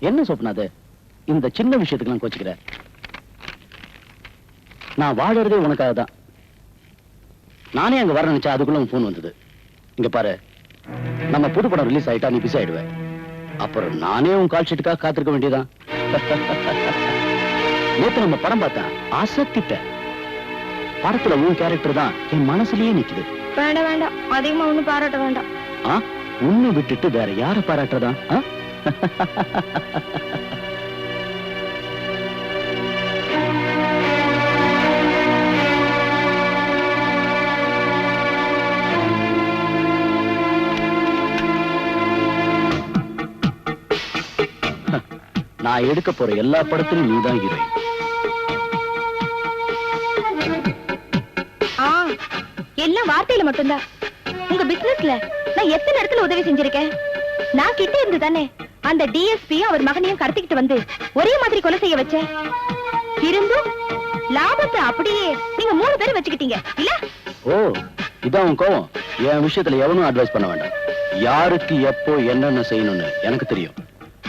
என்ன சொப்னா அது? இந்த சின்ன விஷயத்துக்கு நான் கோச்சுக்கிறேன். நான் வாழறதே உனக்காக தான். நானே அங்க வர நினைச்சா அதுக்குள்ள உன் போன் வந்தது. இங்க பாரு, நம்ம புது படம் ரிலீஸ் ஆயிட்டா நீ பிஸி ஆயிடுவேன். அப்புறம் நானே உன் கால் ஷீட்டுக்காக காத்திருக்க வேண்டியதான். நேத்து நம்ம படம் பார்த்தேன், அசத்திட்டேன். படத்துல உன் கேரக்டர் தான் என் மனசுலயே நிக்குது. வேண்டாம் வேண்டாம், அதிகமா ஒண்ணும் பாராட்ட வேண்டாம். உன்னை விட்டுட்டு வேற யார பாராட்டுறதா? நான் எடுக்க போற எல்லா படத்திலும் நீதான் ஹீரோயின். எல்லாம் வார்த்தையில மட்டும்தான். உங்க பிசினஸ்ல நான் எத்தனை இடத்துல உதவி செஞ்சிருக்கேன். நான் கிட்ட இருந்து தானே அந்த டிஎஸ்பியும் அவர் மகனையும் கடத்திக்கிட்டு வந்து ஒரே மாதிரி கொலை செய்ய வச்சேன். இருந்தும் லாபத்தை அப்படியே நீங்க 3 பேரும் வச்சுக்கிட்டீங்க இல்ல? ஓ, இதான் உன் கோவம். என் விஷயத்துல எவனும் அட்வைஸ் பண்ண வேண்டாம். யாருக்கு எப்போ என்னென்ன செய்யணும்னு எனக்கு தெரியும்.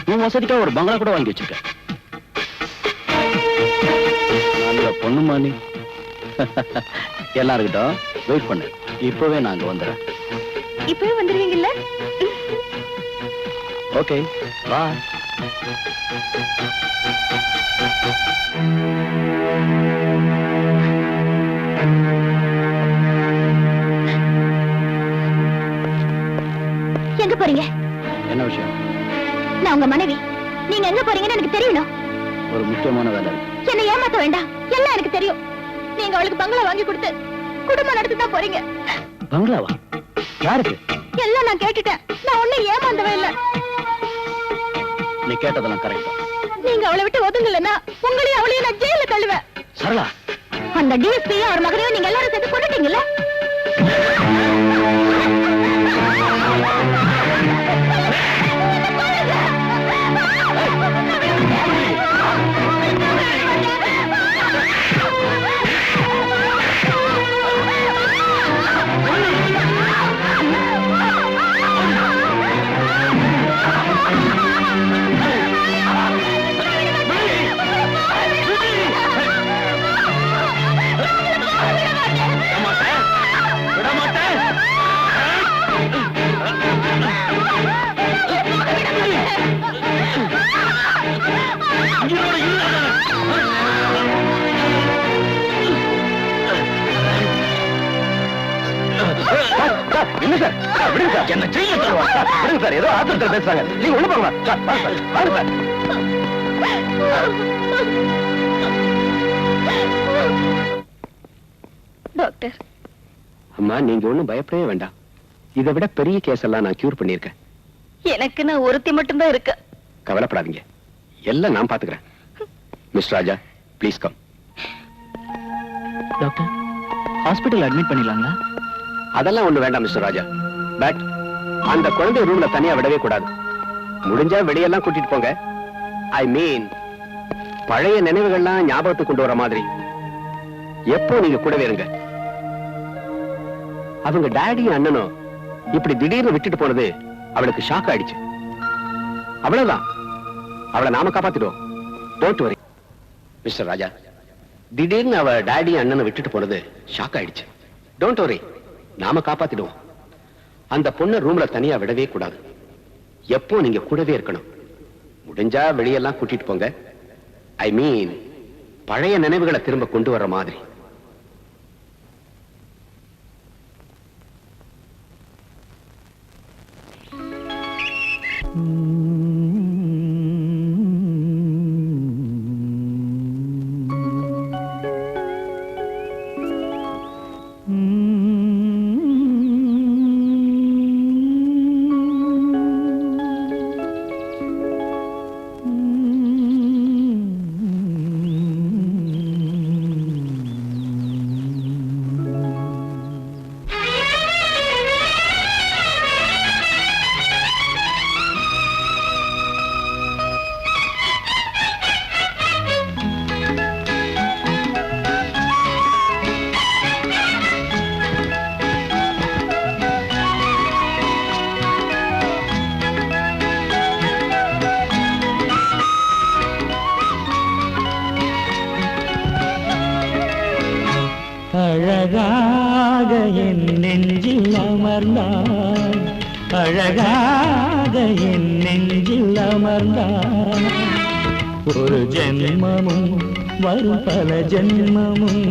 நீ வசதிக்கா ஒரு பங்களா கூட வாங்கி வச்சிருக்க. நல்ல பொண்ணுமா நீ. எல்லாருக்கிட்டும் வெயிட் பண்ணு, இப்பவே நாங்க வந்துடுறேன். இப்பவே வந்துருவீங்கல்ல? ஓகே, பாய். எங்க போறீங்க? என்ன விஷயம்? நான் உங்க மனைவி. நீங்க எங்க போறீங்கன்னு எனக்கு தெரியணும். ஒரு முக்கியமான வேலை இருக்கு. என்ன ஏமாத்த வேண்டாம், எல்லாம் எனக்கு தெரியும். நீங்க அவளுக்கு பங்களா வாங்கி கொடுத்து குடும்பம் நடத்தி தான் போறீங்க. பங்களாவா? யாருக்கு? எல்லாம் நான் கேட்டுட்டேன். நான் ஒண்ணும் ஏமாந்தவே இல்ல. நீ கேட்டதெல்லாம் கரெக்ட். நீங்க அவளை விட்டு ஒதுங்கலன்னா உங்களையும் அவளையும் நான் ஜெயில தள்ளுவேன். சரளா, அந்த டிஎஸ்பியும் அவர் மகனையும் நீங்க எல்லாரும் சேர்த்து கொண்டுட்டீங்கல்ல? என்ன சார்? விடுங்க சார், என்ன ஜெயில தள்ளுவாங்க. விடுங்க சார், ஏதோ ஆத்திரத்தில் பேசுறாங்க. நீங்க உள்ள போங்க சார். வாங்க சார், வாங்க சார். டாக்டர், அம்மா, நீங்க ஒண்ணும் பயப்படவே வேண்டாம். இதை விட பெரிய கேஸ் எல்லாம் நான் கியூர் பண்ணிருக்கேன். எனக்கு நான் ஒருத்தி மட்டும்தான் இருக்கு. கவலைப்படாதீங்க, எல்லாம் நான் பாத்துக்கிறேன். Mister Raja, please come. Doctor, hospital admit பண்ணிடலாங்களா? அதெல்லாம் ஒண்ணு வேண்டாம் மிஸ்டர் ராஜா. பட் அந்த குழந்தை ரூம்ல தனியா விடவே கூடாது. முடிஞ்சா வெளியெல்லாம் கூட்டிட்டு போங்க. ஐ மீன், பழைய நினைவுகள்லாம் ஞாபகத்துக்கு கொண்டு வர மாதிரி எப்போ நீங்க கூடவே இருங்க. அவங்க டாடியும் அண்ணனும் இப்படி திடீர்னு விட்டுட்டு போனது அவளுக்கு ஷாக் ஆயிடுச்சு. அவ்வளவுதான், அவளை நாம காப்பாத்திடுவோம். டோன்ட் வரி மிஸ்டர் ராஜா. திடீர்னு அவ டாடியும் அண்ணனை விட்டுட்டு போனது ஷாக் ஆயிடுச்சு. டோன்ட் வரி, நாம காப்பாத்திடுவோம். அந்த பொண்ணு ரூம்ல தனியா விடவே கூடாது. எப்போ நீங்க கூடவே இருக்கணும். முடிஞ்சா வெளியெல்லாம் கூட்டிட்டு போங்க. ஐ மீன், பழைய நினைவுகளை திரும்ப கொண்டு வர்ற மாதிரி. அழகாக என் நெஞ்சில் அமர்ந்தாய், அழகாக என் நெஞ்சில் அமர்ந்தாய். ஒரு ஜென்மமும் வரும் பல ஜென்மமும்,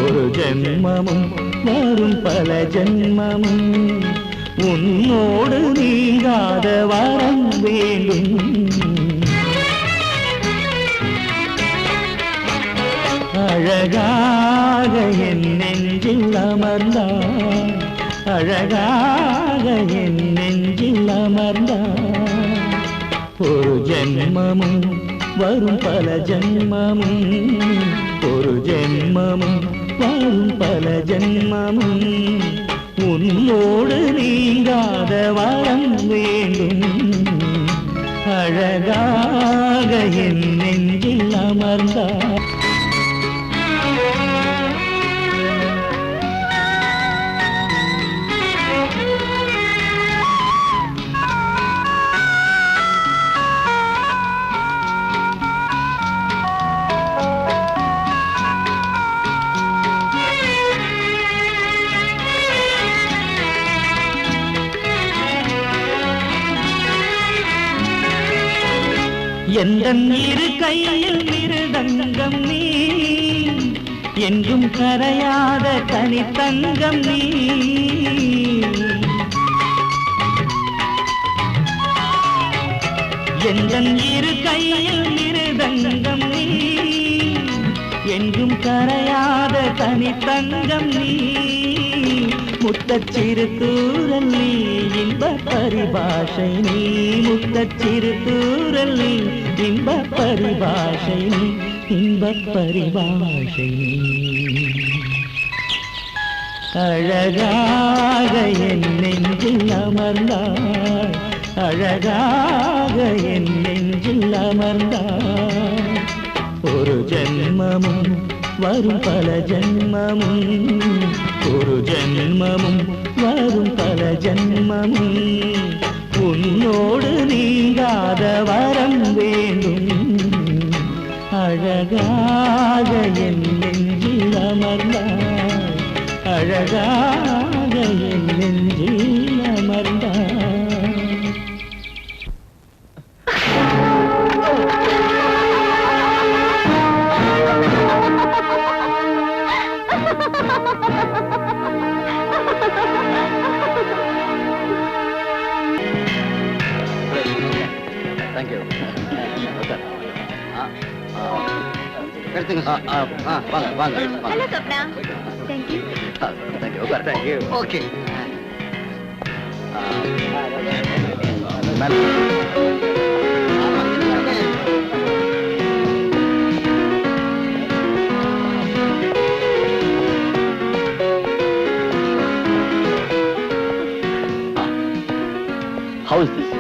ஒரு ஜென்மமும் வரும் பல ஜென்மமும், உன்னோடு நீங்காத வரம் வேண்டும். அழகாக என் நெஞ்சில் அமர்ந்தாய், அழகாக என் நெஞ்சில் அமர்ந்தாய். ஒரு ஜென்மமும் வரும் பல ஜென்மமும், ஒரு ஜென்மமும் வரும் பல ஜென்மமும், உன்னோடு நீங்காத வரம் வேண்டும். அழகாக என் நெஞ்சில் அமர்ந்தாய். எந்தன் இரு கையில் மிருதங்கம் நீ, என்றும் கரையாத தனித்தங்கம் நீ. எந்தன் இரு கையில் மிருதங்கம் நீ, என்றும் கரையாத தனித்தங்கம் நீ. முத்தச்சிறு தூரல் நீ, இன்ப பரிபாஷை நீ. முத்தச்சிறு தூரல் நீ, இன்ப பரிபாஷை நீ, இன்ப பரிபாஷை நீ. அழகாக என் நெஞ்சில் அமர்ந்தாய், அழகாக என் நெஞ்சில் அமர்ந்தாய். ஒரு ஜென்மமும் வரும் பல ஜென்மமும், ஒரு ஜென்மமும் வரும் பல ஜென்மமும், உன்னோடு நீங்காத வரம் வேண்டும். அழகாக என் நெஞ்சில் அமர்ந்தாய், அழகாக என் நெஞ்சில் அமர்ந்தாய். தேங்க்யூ. எடுத்துங்க சார். வாங்க வாங்க வாங்க. ஹலோ கப்னா. Thank you. Thank you. Thank you. Okay. How is this?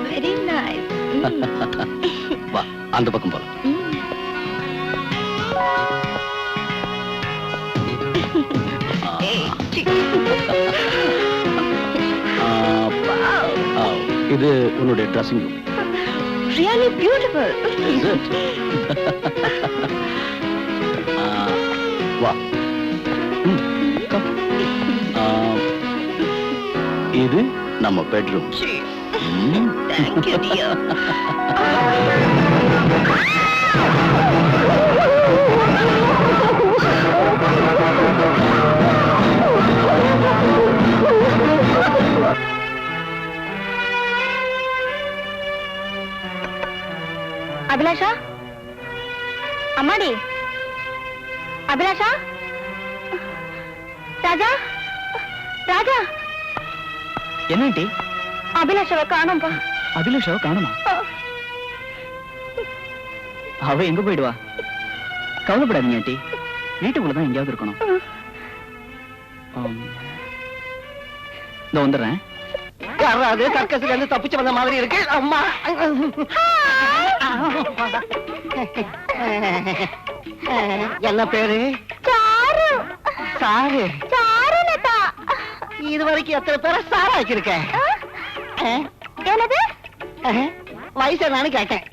Very nice. வா, அந்த பக்கம் போலாம். இது உன்னுடைய ட்ரெஸ்ஸிங் ரூம். Really beautiful. வா. இது நம்ம பெட்ரூம். Thank you dear. அபிலாஷா, அம்மாடி, அபிலாஷா, ராஜா, ராஜா. என்ன ஆண்டி? அபிலாஷாவை காணோம்பா. அபிலாஷாவை காணுமா? அவ எங்க போயிடுவா? கவலைப்படாதீங்க ஆண்டி, வீட்டுக்குள்ளதான் எங்கேயாவது இருக்கணும். இந்த வந்துடுறேன். யாராவது சர்க்கஸ்ல இருந்து தப்பிச்சு வந்த மாதிரி இருக்கு. அம்மா என்ன பேரு? சாரு. சாரு. சாரு லதா. இது வரைக்கும் எத்தனை பேரை சாரா வச்சிருக்கேன்? என்னது? வயசு என்னன்னு கேட்டேன்.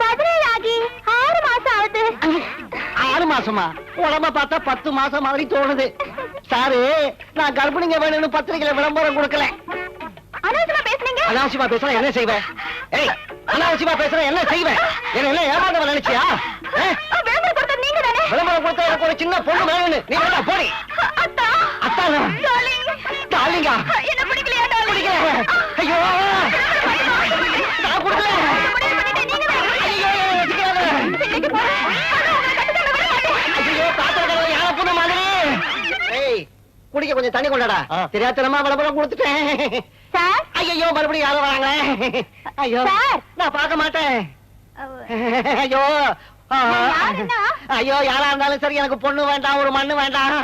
17 ஆகி 6 மாசம் ஆகுது. 6 மாசமா? உடம்ப பார்த்தா 10 மாசம் மாதிரி தோணுது. சாரு, நான் கர்ப்பிணிங்க வேணும்னு பத்திரிகையில விளம்பரம் கொடுக்கல. அனாவசியமா பேசுனீங்க. அனாவசியமா பேசுற என்ன செய்வேன்? ஏய், அனாவசியமா பேசுற என்ன செய்வேன்? என்ன ஏமாந்தவன் நினைச்சியா? விளம்பரம் கொடுத்தது நீங்க தானே? விளம்பரம் கொடுத்த எனக்கு ஒரு சின்ன பொண்ணு வேணும்னு நீ வேணா போடி. அத்தா. அத்தானா? டார்லிங். டார்லிங்கா? என்ன பிடிக்கலையா டார்லிங்? பிடிக்கல. ஐயோ, நான் கொடுக்கல. ஐயோ, வச்சுக்காத. ஐயோ, பாத்திரக்காரன் யாரை பொண்ணு மாதிரி. ஏய், குடிக்க கொஞ்சம் தண்ணி கொண்டாடா. தெரியாதனமா விளம்பரம் கொடுத்துட்டேன். சார். ஐயோ, மறுபடியும் யாரும் வராங்களே. ஐயோ, சார். நான் பார்க்க மாட்டேன். ஐயோ, யாருன்னா? ஐயோ, யாரா இருந்தாலும் சரி, எனக்கு பொண்ணு வேண்டாம், ஒரு மண்ணு வேண்டாம்.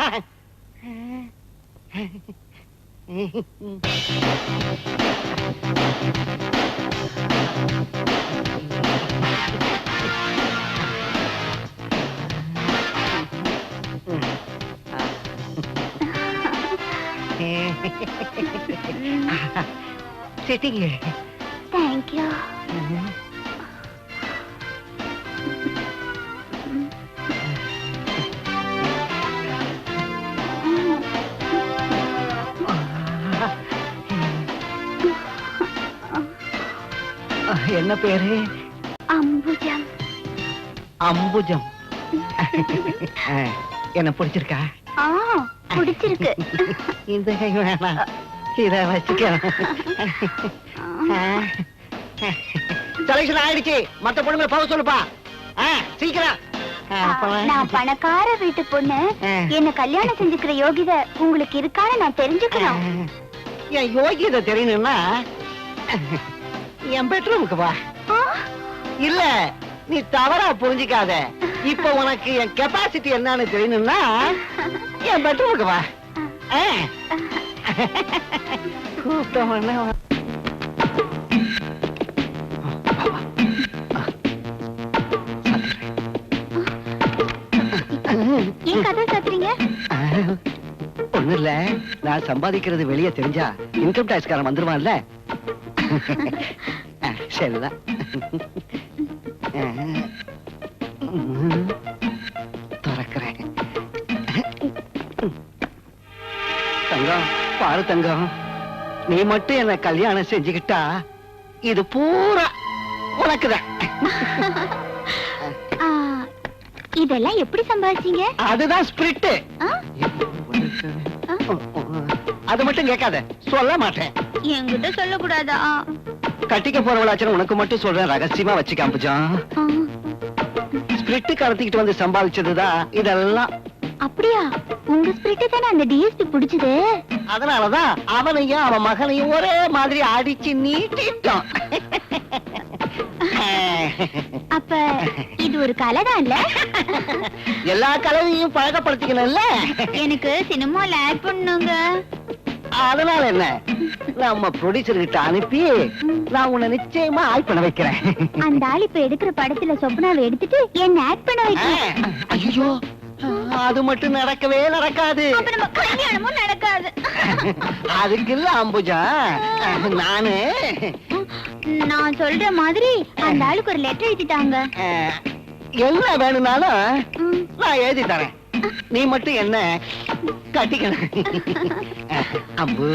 Sitting here. Thank you. என்ன பேரு? அம்புஜம். அம்புஜம். என்ன பிடிச்சிருக்கா? பிடிச்சிருக்கு. இந்த கை வேணாம், இத வச்சுக்க. செலக்ஷன் ஆயிடுச்சு. மத்த பொண்ணுங்களை போக சொல்லுப்பா. சீக்கிரம். நான் பணக்கார வீட்டு பொண்ணு. என்ன கல்யாணம் செஞ்சுக்கிற யோகிதை உங்களுக்கு இருக்கான்னு நான் தெரிஞ்சுக்கணும். என் யோகிதை தெரியணும்னா என் பெட்ரூமுக்கு வா. இல்ல, நீ தவறா புரிஞ்சுக்காத. இப்ப உனக்கு என் கெப்பாசிட்டி என்னன்னு தெரியணும்னா என் பெட்ரூமுக்கு வா. கூப்பிட்டவன ஏன் கதை சாத்துறீங்க? ஒண்ணு இல்ல, நான் சம்பாதிக்கிறது வெளியே தெரிஞ்சா இன்கம் டாக்ஸ்காரன் வந்துருவான்ல. சரிதான். திறக்கிறேன். தங்கம், பாரு தங்கம், நீ மட்டும் என்ன கல்யாணம் செஞ்சுக்கிட்டா இது பூரா உனக்குதான். இதெல்லாம் எப்படி சம்பாதிச்சீங்க? அதுதான் ஸ்பிரிட். அது மட்டும் கேட்காத, சொல்ல மாட்டேன். என்கிட்ட சொல்லக்கூடாதா? கட்டிக்க போறவளாச்சும் உனக்கு மட்டும் சொல்றேன், ரகசியமா வச்சுக்க அம்புஜம். ஸ்பிரிட் கடத்திக்கிட்டு வந்து சம்பாதிச்சதுதான் இதெல்லாம். அப்படியா? உங்க ஸ்பிரிட் தானே அந்த டிஎஸ்பி பிடிச்சது. அதனாலதான் அவனையும் அவன் மகனையும் ஒரே மாதிரி அடிச்சு நீட்டிட்டான். அப்ப இது ஒரு கலைதான் இல்ல? எல்லா கலவையும் பழக்கப்படுத்திக்கணும்ல. எனக்கு சினிமால ஆக்ட் பண்ணுங்க. அதனால என்ன, நம்ம ப்ரொடியூசர் கிட்ட அனுப்பி நான் உன்னை நிச்சயமா ஆக்ட் பண்ண வைக்கிறேன். அந்த ஆள் இப்ப எடுக்கிற படத்துல சொப்னாவை எடுத்துட்டு என்ன ஆக்ட் பண்ண வைக்கிறேன். ஐயோ, அது மட்டும் நடக்கவே நடக்காது. அப்ப நம்ம கல்யாணமும் நடக்காது. அதுக்கு இல்ல அம்புஜா, நான் சொல்ற மாதிரி அந்த ஆளுக்கு ஒரு லெட்டர் எழுதிட்டாங்க. என்ன வேணும்னாலும் நான் எழுதி தரேன். நீ மட்டும் என்ன கட்டிக்கணும். அம்பு,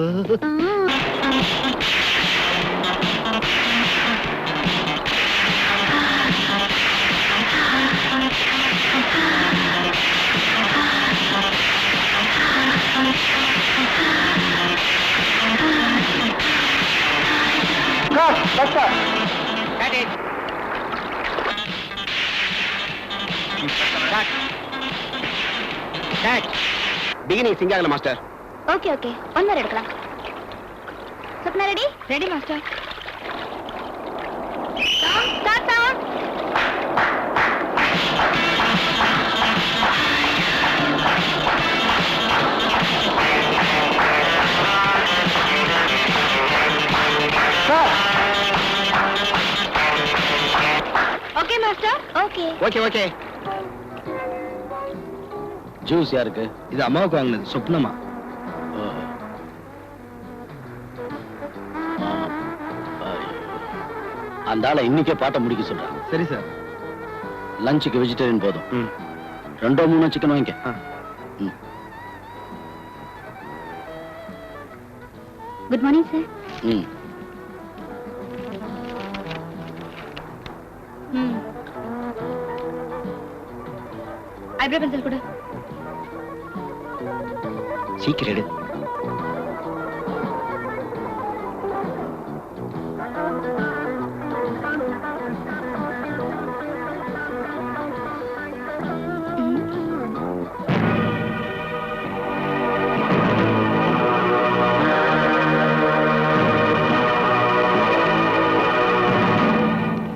பிகினிங் சிங்காகல மாஸ்டர். ஓகே ஓகே, ஒன்னு எடுக்கலாம். Swapna ready? Ready master. Start sound. Okay master. Okay okay okay. Juice யாருக்கு? இது அம்மாவுக்கு வாங்கினது, சொப்னமா. அந்த ஆளை இன்னைக்கே பாட்ட முடிக்க சொல்றான். சரி சார். லஞ்சுக்கு வெஜிடேரியன் போதும். 2 3 சிக்கன் வாங்கிக்க. Good morning sir. ம். ஐப்ரோ பென்சில் கொடு. சீக்கிரம் எடு.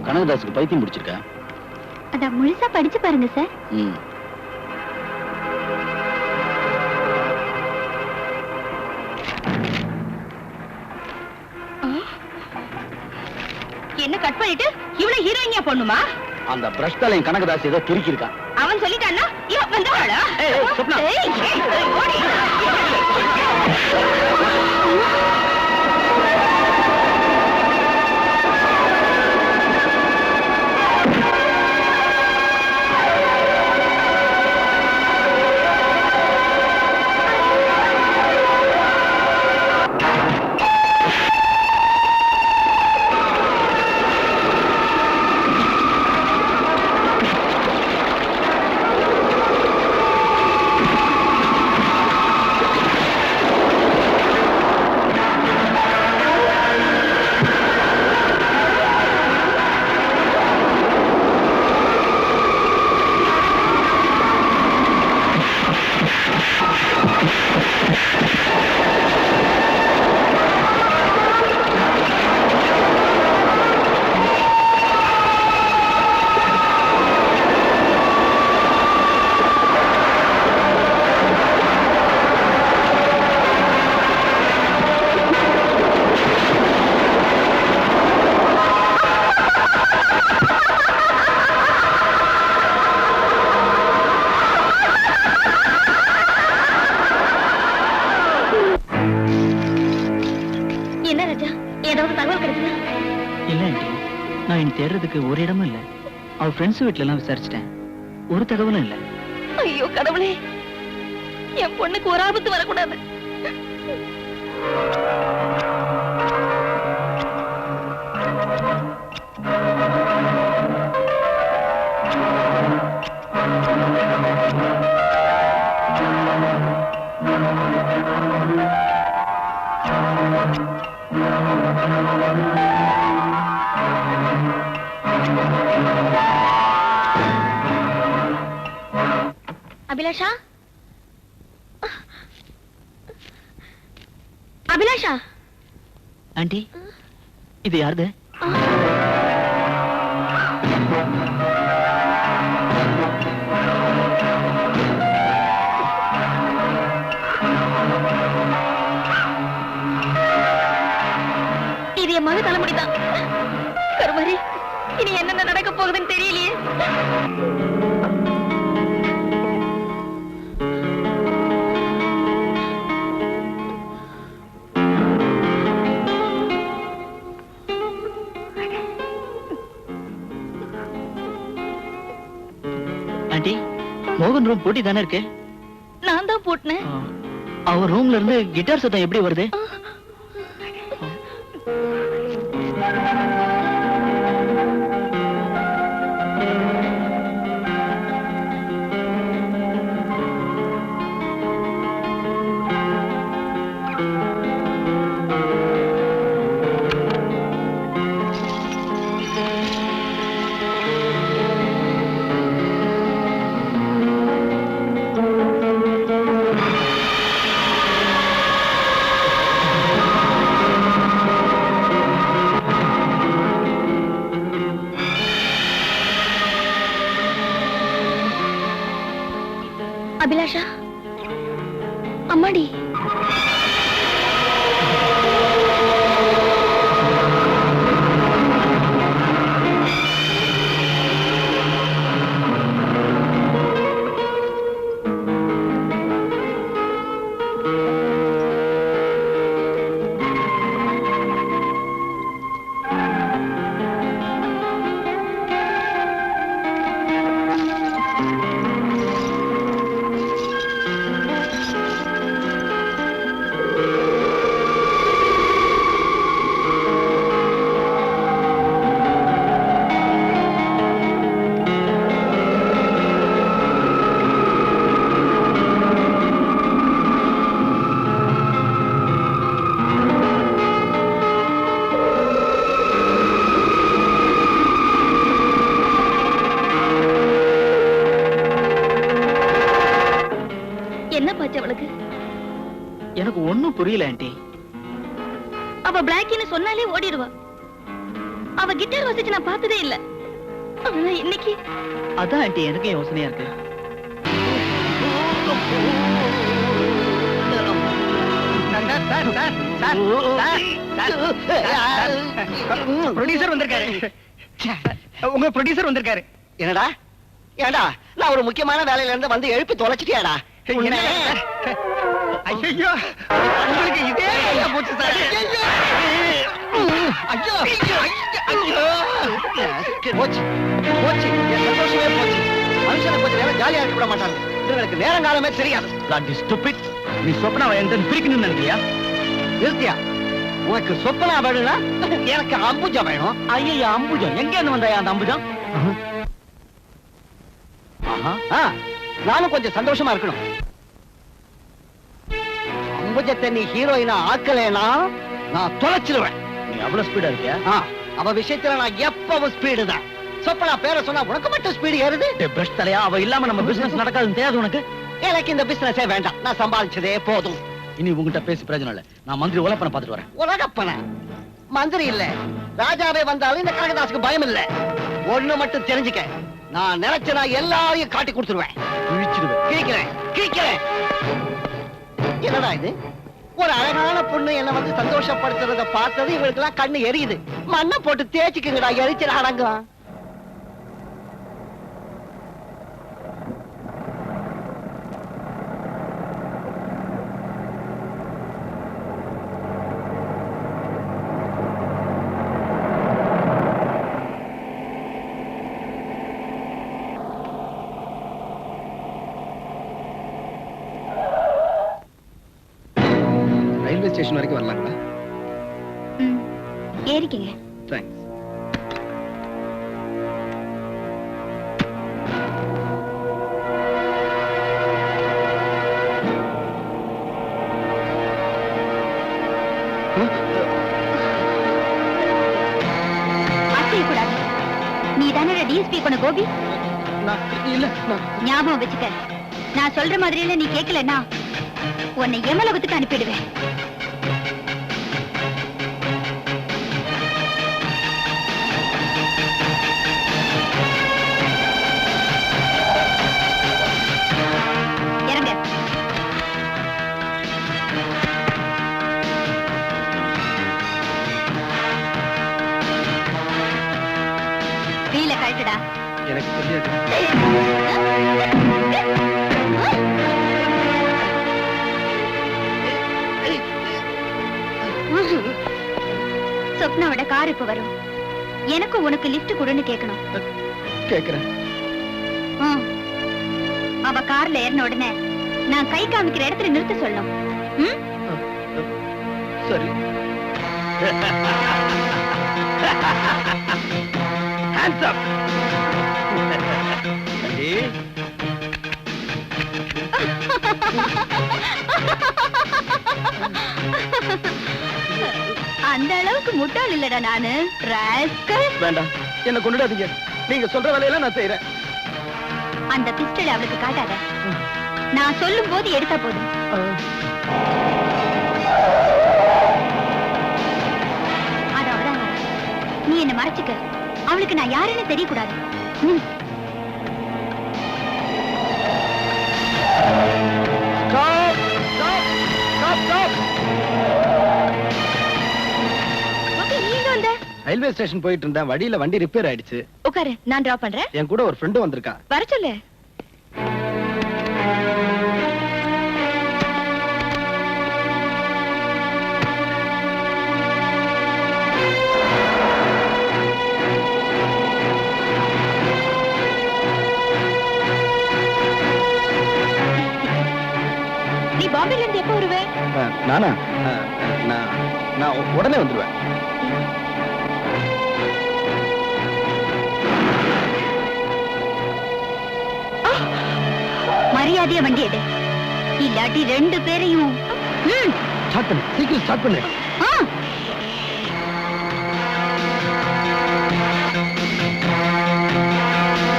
கனகதாசுக்கு பைத்தியம் முடிச்சிருக்கா? அத முழுசா படிச்சு பாருங்க சார். ம். என்ன கட் பண்ணிட்டு இவ்வளவு ஹீரோயினியா பண்ணுமா? அந்த பிரஷ் தலையும் கனகதாஸ் ஏதோ திருக்கி இருக்கான். அவன் சொல்லிட்டான்னா இவன் வந்தவாளா? சொப்னா. ஓடி. தேடுறதுக்கு ஒரு இடமும் இல்ல. அவ ஃப்ரெண்ட்ஸ் வீட்ல எல்லாம் விசாரிச்சிட்டேன், ஒரு தகவலும் இல்ல. ஐயோ கடவுளே, என் பொண்ணுக்கு ஒரு ஆபத்து வரக்கூடாது. அபிலாஷா, அபிலாஷா. ஆண்டி, இது யாருது? இது என் மக தலைமுடிதான். கருமாரி, இனி என்னென்ன நடக்க போகுதுன்னு தெரியலையே. ஆண்டி, மோகன் ரூம் பூட்டி தானே இருக்கு? நான் தான் பூட்டினேன். அவர் ரூம்ல இருந்து கிட்டார் சத்தம் எப்படி வருது? ஒன்னும் புரியல ஆண்டி. அவ பிளாக்கின்னு சொன்னாலே ஓடிடுவா. அவ கிட்டார் வாசிச்சு நான் பார்த்ததே இல்ல. ஆனா இன்னைக்கு அதான் ஆண்டி எனக்கு யோசனையா இருக்கு. ப்ரொடியூசர் வந்திருக்காரு. உங்க ப்ரொடியூசர் வந்திருக்காரு. என்னடா ஏடா நான் ஒரு முக்கியமான வேலையில இருந்து வந்து எழுப்பி தொலைச்சிட்டியாடா? ஐயோ உங்களுக்கு இதே ஐயா போச்சு சார். ஐயோ போச்சு போச்சு, என் சந்தோஷமே போச்சு. மனுஷனை கொஞ்ச நேரம் ஜாலியா இருக்க விட மாட்டாங்க. இவங்களுக்கு நேரம் காலமே தெரியாது. நீ சொப்னாவை எந்த பிரிக்கணும்னு நினைக்கிறியா? நிறுத்தியா? உனக்கு சொப்பனா வேணும்னா எனக்கு அம்புஜம் வேணும். ஐயா அம்புஜம் எங்க இருந்து வந்தாயா அந்த அம்புஜம்? நானும் கொஞ்சம் சந்தோஷமா இருக்கணும். அம்புஜத்தை நீ ஹீரோயினா ஆக்கலைனா நான் தொலைச்சிடுவேன். நீ அவ்வளவு ஸ்பீடா இருக்கியா? அவ விஷயத்துல நான் எப்பவும் ஸ்பீடு தான். சொப்பனா பேரை சொன்னா உனக்கு மட்டும் ஸ்பீடு ஏறுது. பிரஷ் தலையா, அவ இல்லாம நம்ம பிசினஸ் நடக்காதுன்னு தெரியாது உனக்கு? எனக்கு இந்த பிசினஸே வேண்டாம். நான் சம்பாதிச்சதே போதும். இனி உங்ககிட்ட பேசி பிரயோஜனம் இல்ல. நான் மந்திரி உலப்பனை பார்த்துட்டு வரேன். உலகப்பன மந்திரி இல்ல, ராஜாவே வந்தாலும் இந்த கனகதாசுக்கு பயம் இல்ல. ஒண்ணு மட்டும் தெரிஞ்சுக்க, நான் நினைச்ச நான் எல்லாரையும் காட்டி கொடுத்துருவேன். கிழிக்கிறேன் கிழிக்கிறேன். என்னடா இது? ஒரு அழகான பொண்ணு என்ன வந்து சந்தோஷப்படுத்துறத பார்த்தது இவங்களுக்கு எல்லாம் கண்ணு எரியுது. மண்ணை போட்டு தேய்ச்சிக்குங்கடா, எரிச்சல் அடங்கும். ரயில்வே ஸ்டேஷன் வரைக்கும் வரலாங்களா? ஏறிக்கங்க. தேங்க்ஸ். அசையக்கூடாது. நீ தானே டிஎஸ்பி கொண்ட கோபி? இல்ல, ஞாபகம் வச்சுக்க. நான் சொல்ற மாதிரியில நீ கேட்கலன்னா உன்னை எமலோகத்துக்கு அனுப்பிடுவேன். இறங்க. வீல கழட்டுடா. எனக்கு தெரியாது. சொப்னாவோட கார் இப்ப வரும். எனக்கு உனக்கு லிஃப்ட் கொடுன்னு கேட்கணும். கேக்குறேன். அவ கார்ல ஏறின உடனே நான் கை காமிக்கிற இடத்துல நிறுத்த சொல்லணும். சரி. Hands up. அந்த அளவுக்கு முட்டாள் இல்லடா நானு. ராஸ்கல். வேண்டாம், என்ன கொண்டுடாதீங்க. நீங்க சொல்ற வேலையெல்லாம் நான் செய்யறேன். அந்த பிஸ்டல் அவளுக்கு காட்டாத. நான் சொல்லும் போது எடுத்தா போதும். அது அவதான். நீ என்ன மறைச்சுக்க. அவளுக்கு நான் யாருன்னு தெரியக்கூடாது. ரயில்வே ஸ்டேஷன் போயிட்டு இருந்தேன். வழியில வண்டி ரிப்பேர் ஆயிடுச்சு. உட்காரு, நான் டிராப் பண்றேன். என் கூட ஒரு ஃப்ரெண்டு வந்திருக்கா. வர சொல்லு. நீ பாம்பேல இருந்து எப்ப வருவே? நானா? நான் உடனே வந்துடுவேன். மரியாதையா வண்டி எடு, இல்லாட்டி ரெண்டு பேரையும். ஸ்டார்ட் பண்ணு, சீக்கிரம் ஸ்டார்ட் பண்ணு.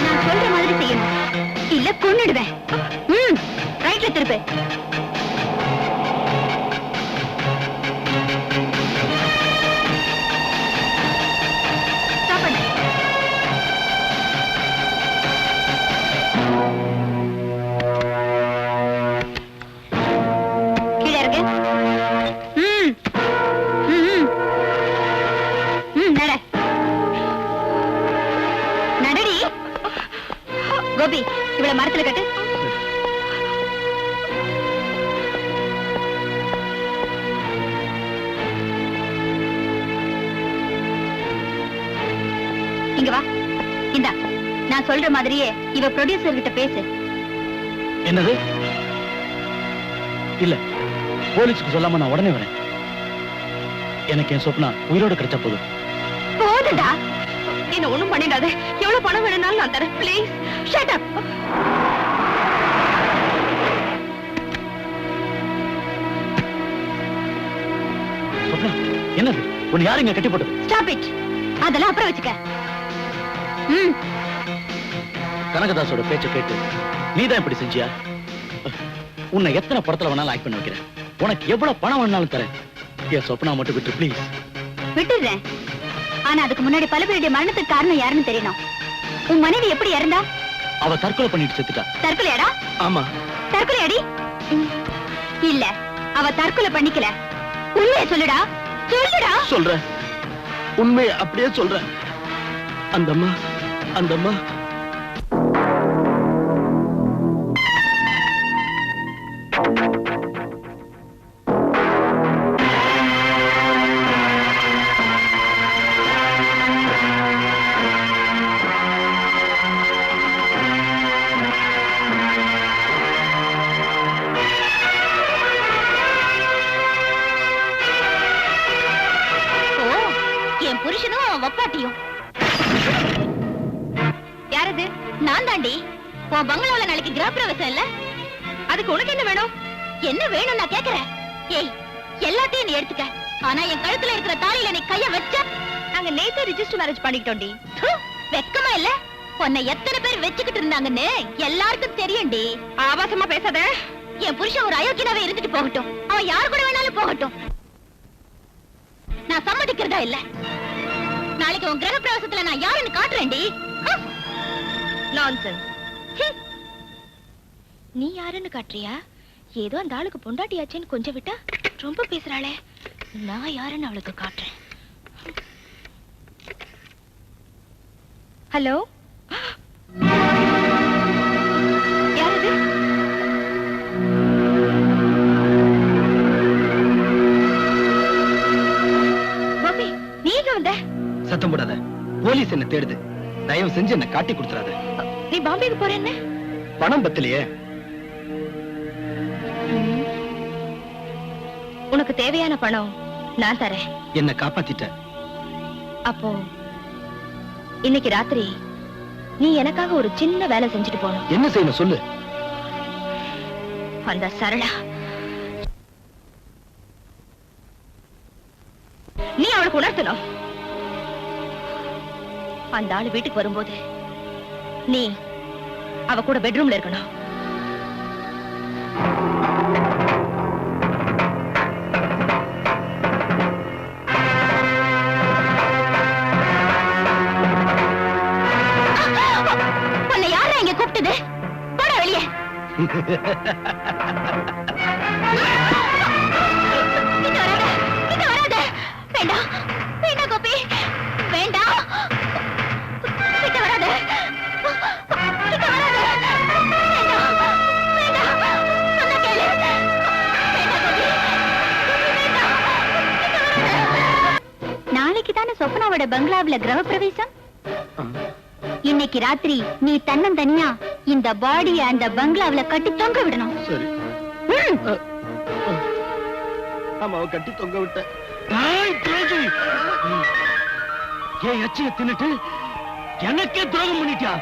நான் சொல்ற மாதிரி செய்யணும், இல்ல கொன்னுடுவேன். ரைட்ல திருப்பு. நட நடடி. கோபி, இவளை மரத்துல கட்டு. இங்க வா. இந்தா, நான் சொல்ற மாதிரியே இவ ப்ரொடியூசர் கிட்ட பேசு. என்னது? இல்ல, போலீஸுக்கு சொல்லாம நான் உடனே வரேன். எனக்கு என் சொப்னா உயிரோட கிடைச்சா போதும். போதுடா, என்ன ஒண்ணும் பண்ணிடாத. எவ்வளவு பணம் வேணும்னாலும் நான் தரேன். Please shut up. சொப்னா, என்னது? உன்னை யாரு இங்க கட்டி போட்டது? Stop it. அதெல்லாம் அப்புறம் வச்சுக்க. கனகதாசோட பேச்ச கேட்டு நீதான் இப்படி செஞ்சியா? உன்னை எத்தனை படத்துல வேணாலும் ஆக்ட் பண்ண வைக்கிறேன். உனக்கு எவ்வளவு பணம் வேணாலும் தரேன். என் சொப்னா மட்டும் விட்டு ப்ளீஸ். விட்டுடுறேன். ஆனா அதுக்கு முன்னாடி பல பேருடைய மரணத்துக்கு காரணம் யாருன்னு தெரியணும். உன் மனைவி எப்படி இறந்தா? அவ தற்கொலை பண்ணிட்டு செத்துட்டா. தற்கொலையாடா? ஆமா. தற்கொலையாடி? இல்ல, அவ தற்கொலை பண்ணிக்கல. உண்மையை சொல்லுடா, சொல்லுடா. சொல்றேன், உண்மையை அப்படியே சொல்றேன். அந்தம்மா என் புருஷனும் அவன் வப்பாட்டியும். யாரது? நான் தாண்டி. உன் பங்களாவில நாளைக்கு கிரகப்பிரவேசம் இல்ல? அதுக்கு உனக்கு என்ன வேணும்? என்ன வேணும் நான் கேக்குறேன். ஏய், எல்லாத்தையும் நீ எடுத்துக்க. ஆனா என் கழுத்துல இருக்கிற தாலியில நீ கைய வச்ச. நாங்க நேத்து ரிஜிஸ்டர் மேரேஜ் பண்ணிக்கிட்டோம்டி. வெக்கமா இல்ல? உன்னை எத்தனை பேர் வச்சுக்கிட்டு இருந்தாங்கன்னு எல்லாருக்கும் தெரியும்டி. ஆபாசமா பேசாத. என் புருஷன் ஒரு அயோக்கியனாவே இருந்துட்டு போகட்டும். அவன் யாரு கூட வேணாலும் போகட்டும். நான் சம்மதிக்கிறதா இல்ல. நாளைக்கு உன் கிரக பிரவேசத்துல நான் யாருன்னு காட்டுறேன்டி. நான்சென்ஸ். நீ யாருன்னு காட்டுறியா? ஏதோ அந்த ஆளுக்கு பொண்டாட்டியாச்சேன்னு கொஞ்சம் விட்டா ரொம்ப பேசுறாளே. நான் யாருன்னு அவளுக்கு காட்டுறேன். ஹலோ, யாரது? பாபி, நீ எங்க வந்த? சத்தம் போடாத. போலீஸ் என்ன தேடுது. தயவு செஞ்சு என்ன காட்டி கொடுத்துறாத. நீ பாம்பேக்கு போறேன்னு? பணம் பத்தலையே. உனக்கு தேவையான பணம் நான் தரேன். என்ன காப்பாத்திட்ட. அப்போ இன்னைக்கு ராத்திரி நீ எனக்காக ஒரு சின்ன வேலை செஞ்சுட்டு போகணும். என்ன செய்யணும் சொல்லு. அந்த சரளா, நீ அவளுக்கு உணர்த்தணும். அந்த ஆளு வீட்டுக்கு வரும்போது நீ அவ கூட பெட்ரூம்ல இருக்கணும். உன்னை யாரா இங்க கூப்பிட்டது? போடா வெளியே. கிட்ட வராத. வேண்டாம் வேண்டாம் கோபி, வேண்டாம். கிட்ட வராத. கிட்ட வராத. வேண்டாம் வேண்டாம். சொன்னா கேளு. வேண்டாம் கோபி, வேண்டாம். கிட்ட வராத. நாளைக்கு தானே சொப்னாவோட பங்களாவுல கிரகப்பிரவேசம். இன்னைக்கு ராத்திரி நீ தன்னந்தனியா இந்த பாடிய அந்த பங்களாவுல கட்டி தொங்க விடணும். சரி. அம்மாவை கட்டி தொங்க விட்ட. ஏன் எச்சிய தின்னுட்டு எனக்கே துரோகம் பண்ணிட்டியா?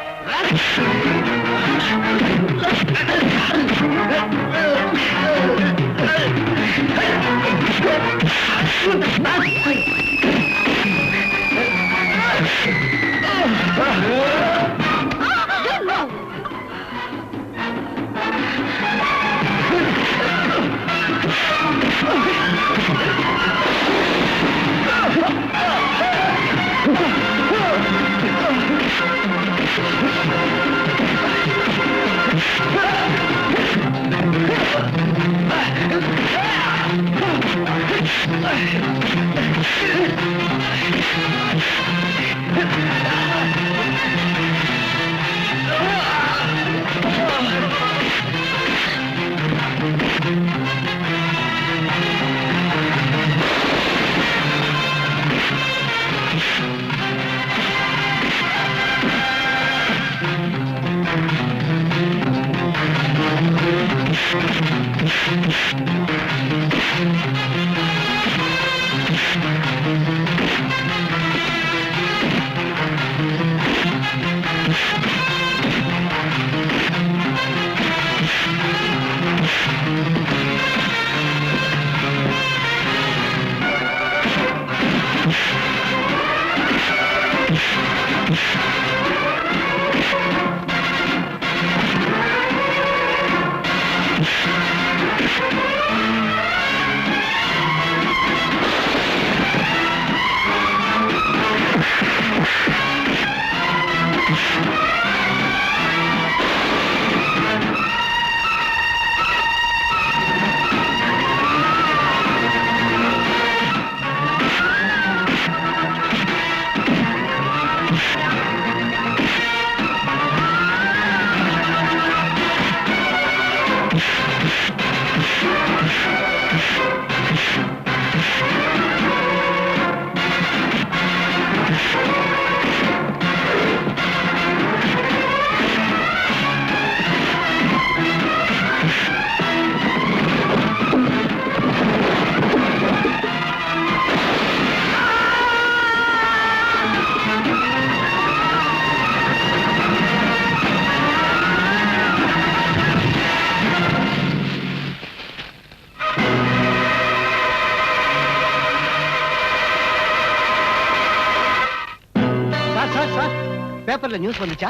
பேப்பர்ல நியூஸ் வந்துச்சா?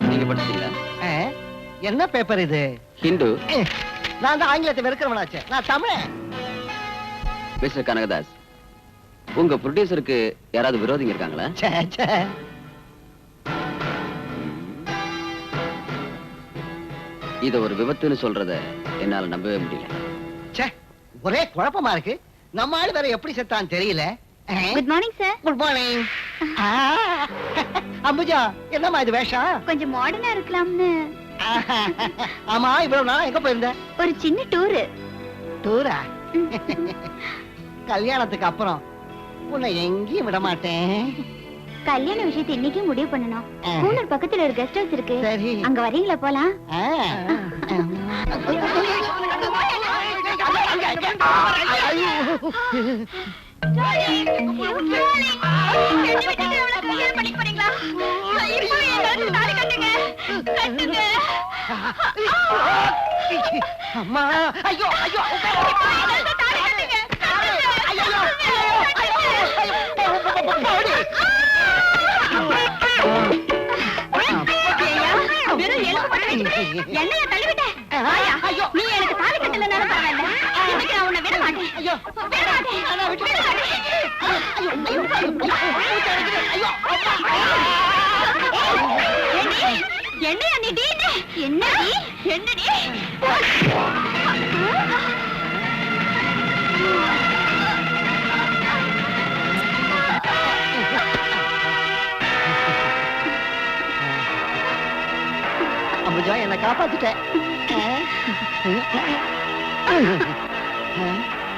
நீங்க படிச்சீங்களா? ஆ, என்ன பேப்பர் இது? ஹிந்து. நான் தான் ஆங்கிலத்தை வெறுக்கிறவனாச்சே, நான் தமிழ். மிஸ்டர் கனகதாஸ், உங்க ப்ரொடியூசருக்கு யாராவது விரோதிங்க இருக்காங்களா? ச்சே, ச்சே. இத ஒரு விபத்துன்னு சொல்றத என்னால நம்பவே முடியல. ச்சே, ஒரே குழப்பமா இருக்கு. நம்ம ஆளு வேற எப்படி செத்தான்னு தெரியல. Good morning sir. Good morning. Ambuja, என்னம்மா இது வேஷம்? கொஞ்சம் மாடர்னா இருக்கலாம்னு. ஆமா, இவ்வளவு நாளா எங்க போயிருந்த? ஒரு சின்ன டூரு. டூரா? கல்யாணத்துக்கு அப்புறம் உன்னை எங்கேயும் விட மாட்டேன். கல்யாண விஷயத்தை இன்னைக்கு முடிவு பண்ணணும். கூனூர் பக்கத்துல ஒரு கெஸ்ட் ஹவுஸ் இருக்கு. சரி. அங்க வரீங்களா? போலாம். அம்மா, ஐயோ ஐயோ, என்னைய தள்ளிவிட்ட? நீ எனக்கு தாலி கட்டல பரவாயில்ல. இன்னைக்கு நான் உன்னை விட மாட்டேன். விட மாட்டேன். என்னையா நீ டீனு? என்னடி? என்னடி? அம்புஜா, என்னை காப்பாத்திட்டேன்.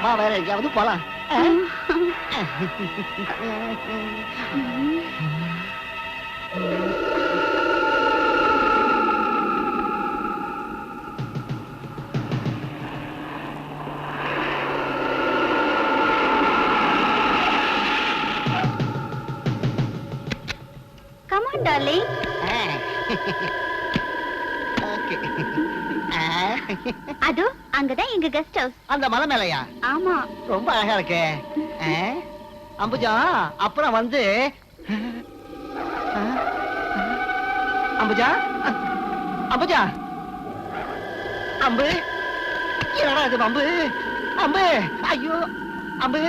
வா, வேற எங்கேயாவது போலாம். Come on, darling. அது அங்கதான் எங்க கெஸ்ட் ஹவுஸ். அந்த மலை மேலையா? ஆமா. ரொம்ப அழகா இருக்கே. அம்புஜா, அப்புறம் வந்து அம்புஜா, அம்புஜா, அம்பு, என்னடா இது அம்பு? அம்பு, ஐயோ அம்பு.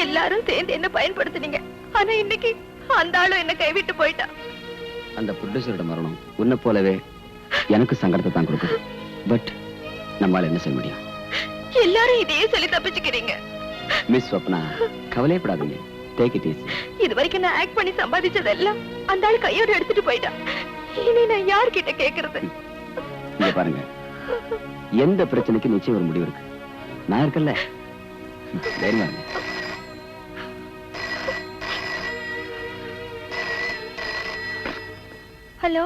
எல்லாரும் சேர்ந்து என்ன பயன்படுத்துனீங்க. ஆனா இன்னைக்கு அந்த ஆளும் என்ன கைவிட்டு போயிட்டா. அந்த ப்ரொடியூசரோட மரணம் உன்னை போலவே எனக்கு சங்கடத்தை தான் கொடுக்குது. பட் நம்மால என்ன செய்ய முடியும்? எல்லாரும் இதையே சொல்லி தப்பிச்சுக்கிறீங்க. மிஸ் ஸ்வப்னா, கவலைப்படாதீங்க. Take it easy. இது வரைக்கும் நான் ஆக்ட் பண்ணி சம்பாதிச்சதெல்லாம் அந்த ஆள் கையோட எடுத்துட்டு போயிட்டா. இனி நான் யார்கிட்ட கேக்குறது? இங்க பாருங்க, எந்த பிரச்சனைக்கு நிச்சயம் ஒரு முடிவு இருக்கு. நான் இருக்கல்ல, தைரியமா இருங்க. ஹலோ,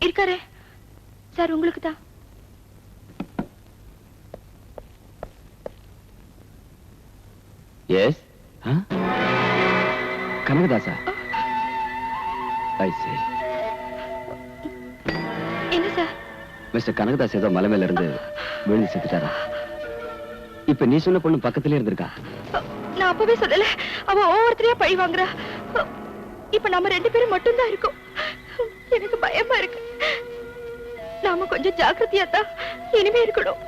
இருக்காரே சார், உங்களுக்கு தான். எஸ், கனகதாசா? ஐ சீ. என்ன சார்? மிஸ்டர் கனகதாஸ் ஏதோ மலை மேல இருந்து விழுந்து செத்துட்டாரா? இப்ப நீ சொன்ன பொண்ணு பக்கத்திலே இருந்திருக்கா? நான் அப்பவே சொல்லல, அவ ஒவ்வொருத்தரையா பழி வாங்குறா. இப்ப நம்ம 2 பேரும் மட்டும்தான் இருக்கோம். எனக்கு பயமா இருக்கு. நாம கொஞ்சம் ஜாக்கிரதையா தான் இனிமே இருக்கணும்.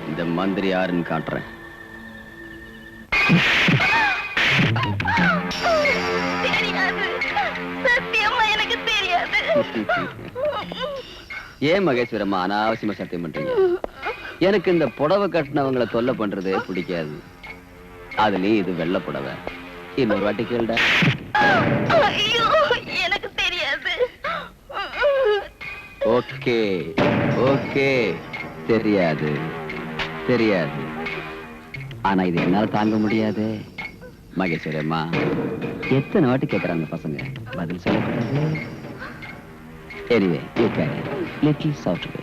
இந்த மந்திரி யாருன்னு காட்டுறேன். சத்தியமா எனக்கு தெரியாது. ஏன் மகேஸ்வரம்மா அனாவசியமா சத்தியம் பண்றீங்க? எனக்கு இந்த புடவை கட்டினவங்களை தொல்லை பண்றதே பிடிக்காது. அதுலயும் இது வெள்ளை புடவை. இன்னொரு வாட்டி கேளுடா. ஐயோ, எனக்கு தெரியாது. ஓகே ஓகே, தெரியாது தெரியாது. ஆனா இது என்னால தாங்க முடியாது மகேஸ்வரம்மா. எத்தனை வாட்டி கேட்கறாங்க பசங்க, பதில் சொல்லக்கூடாது. Anyway, you can little soft way.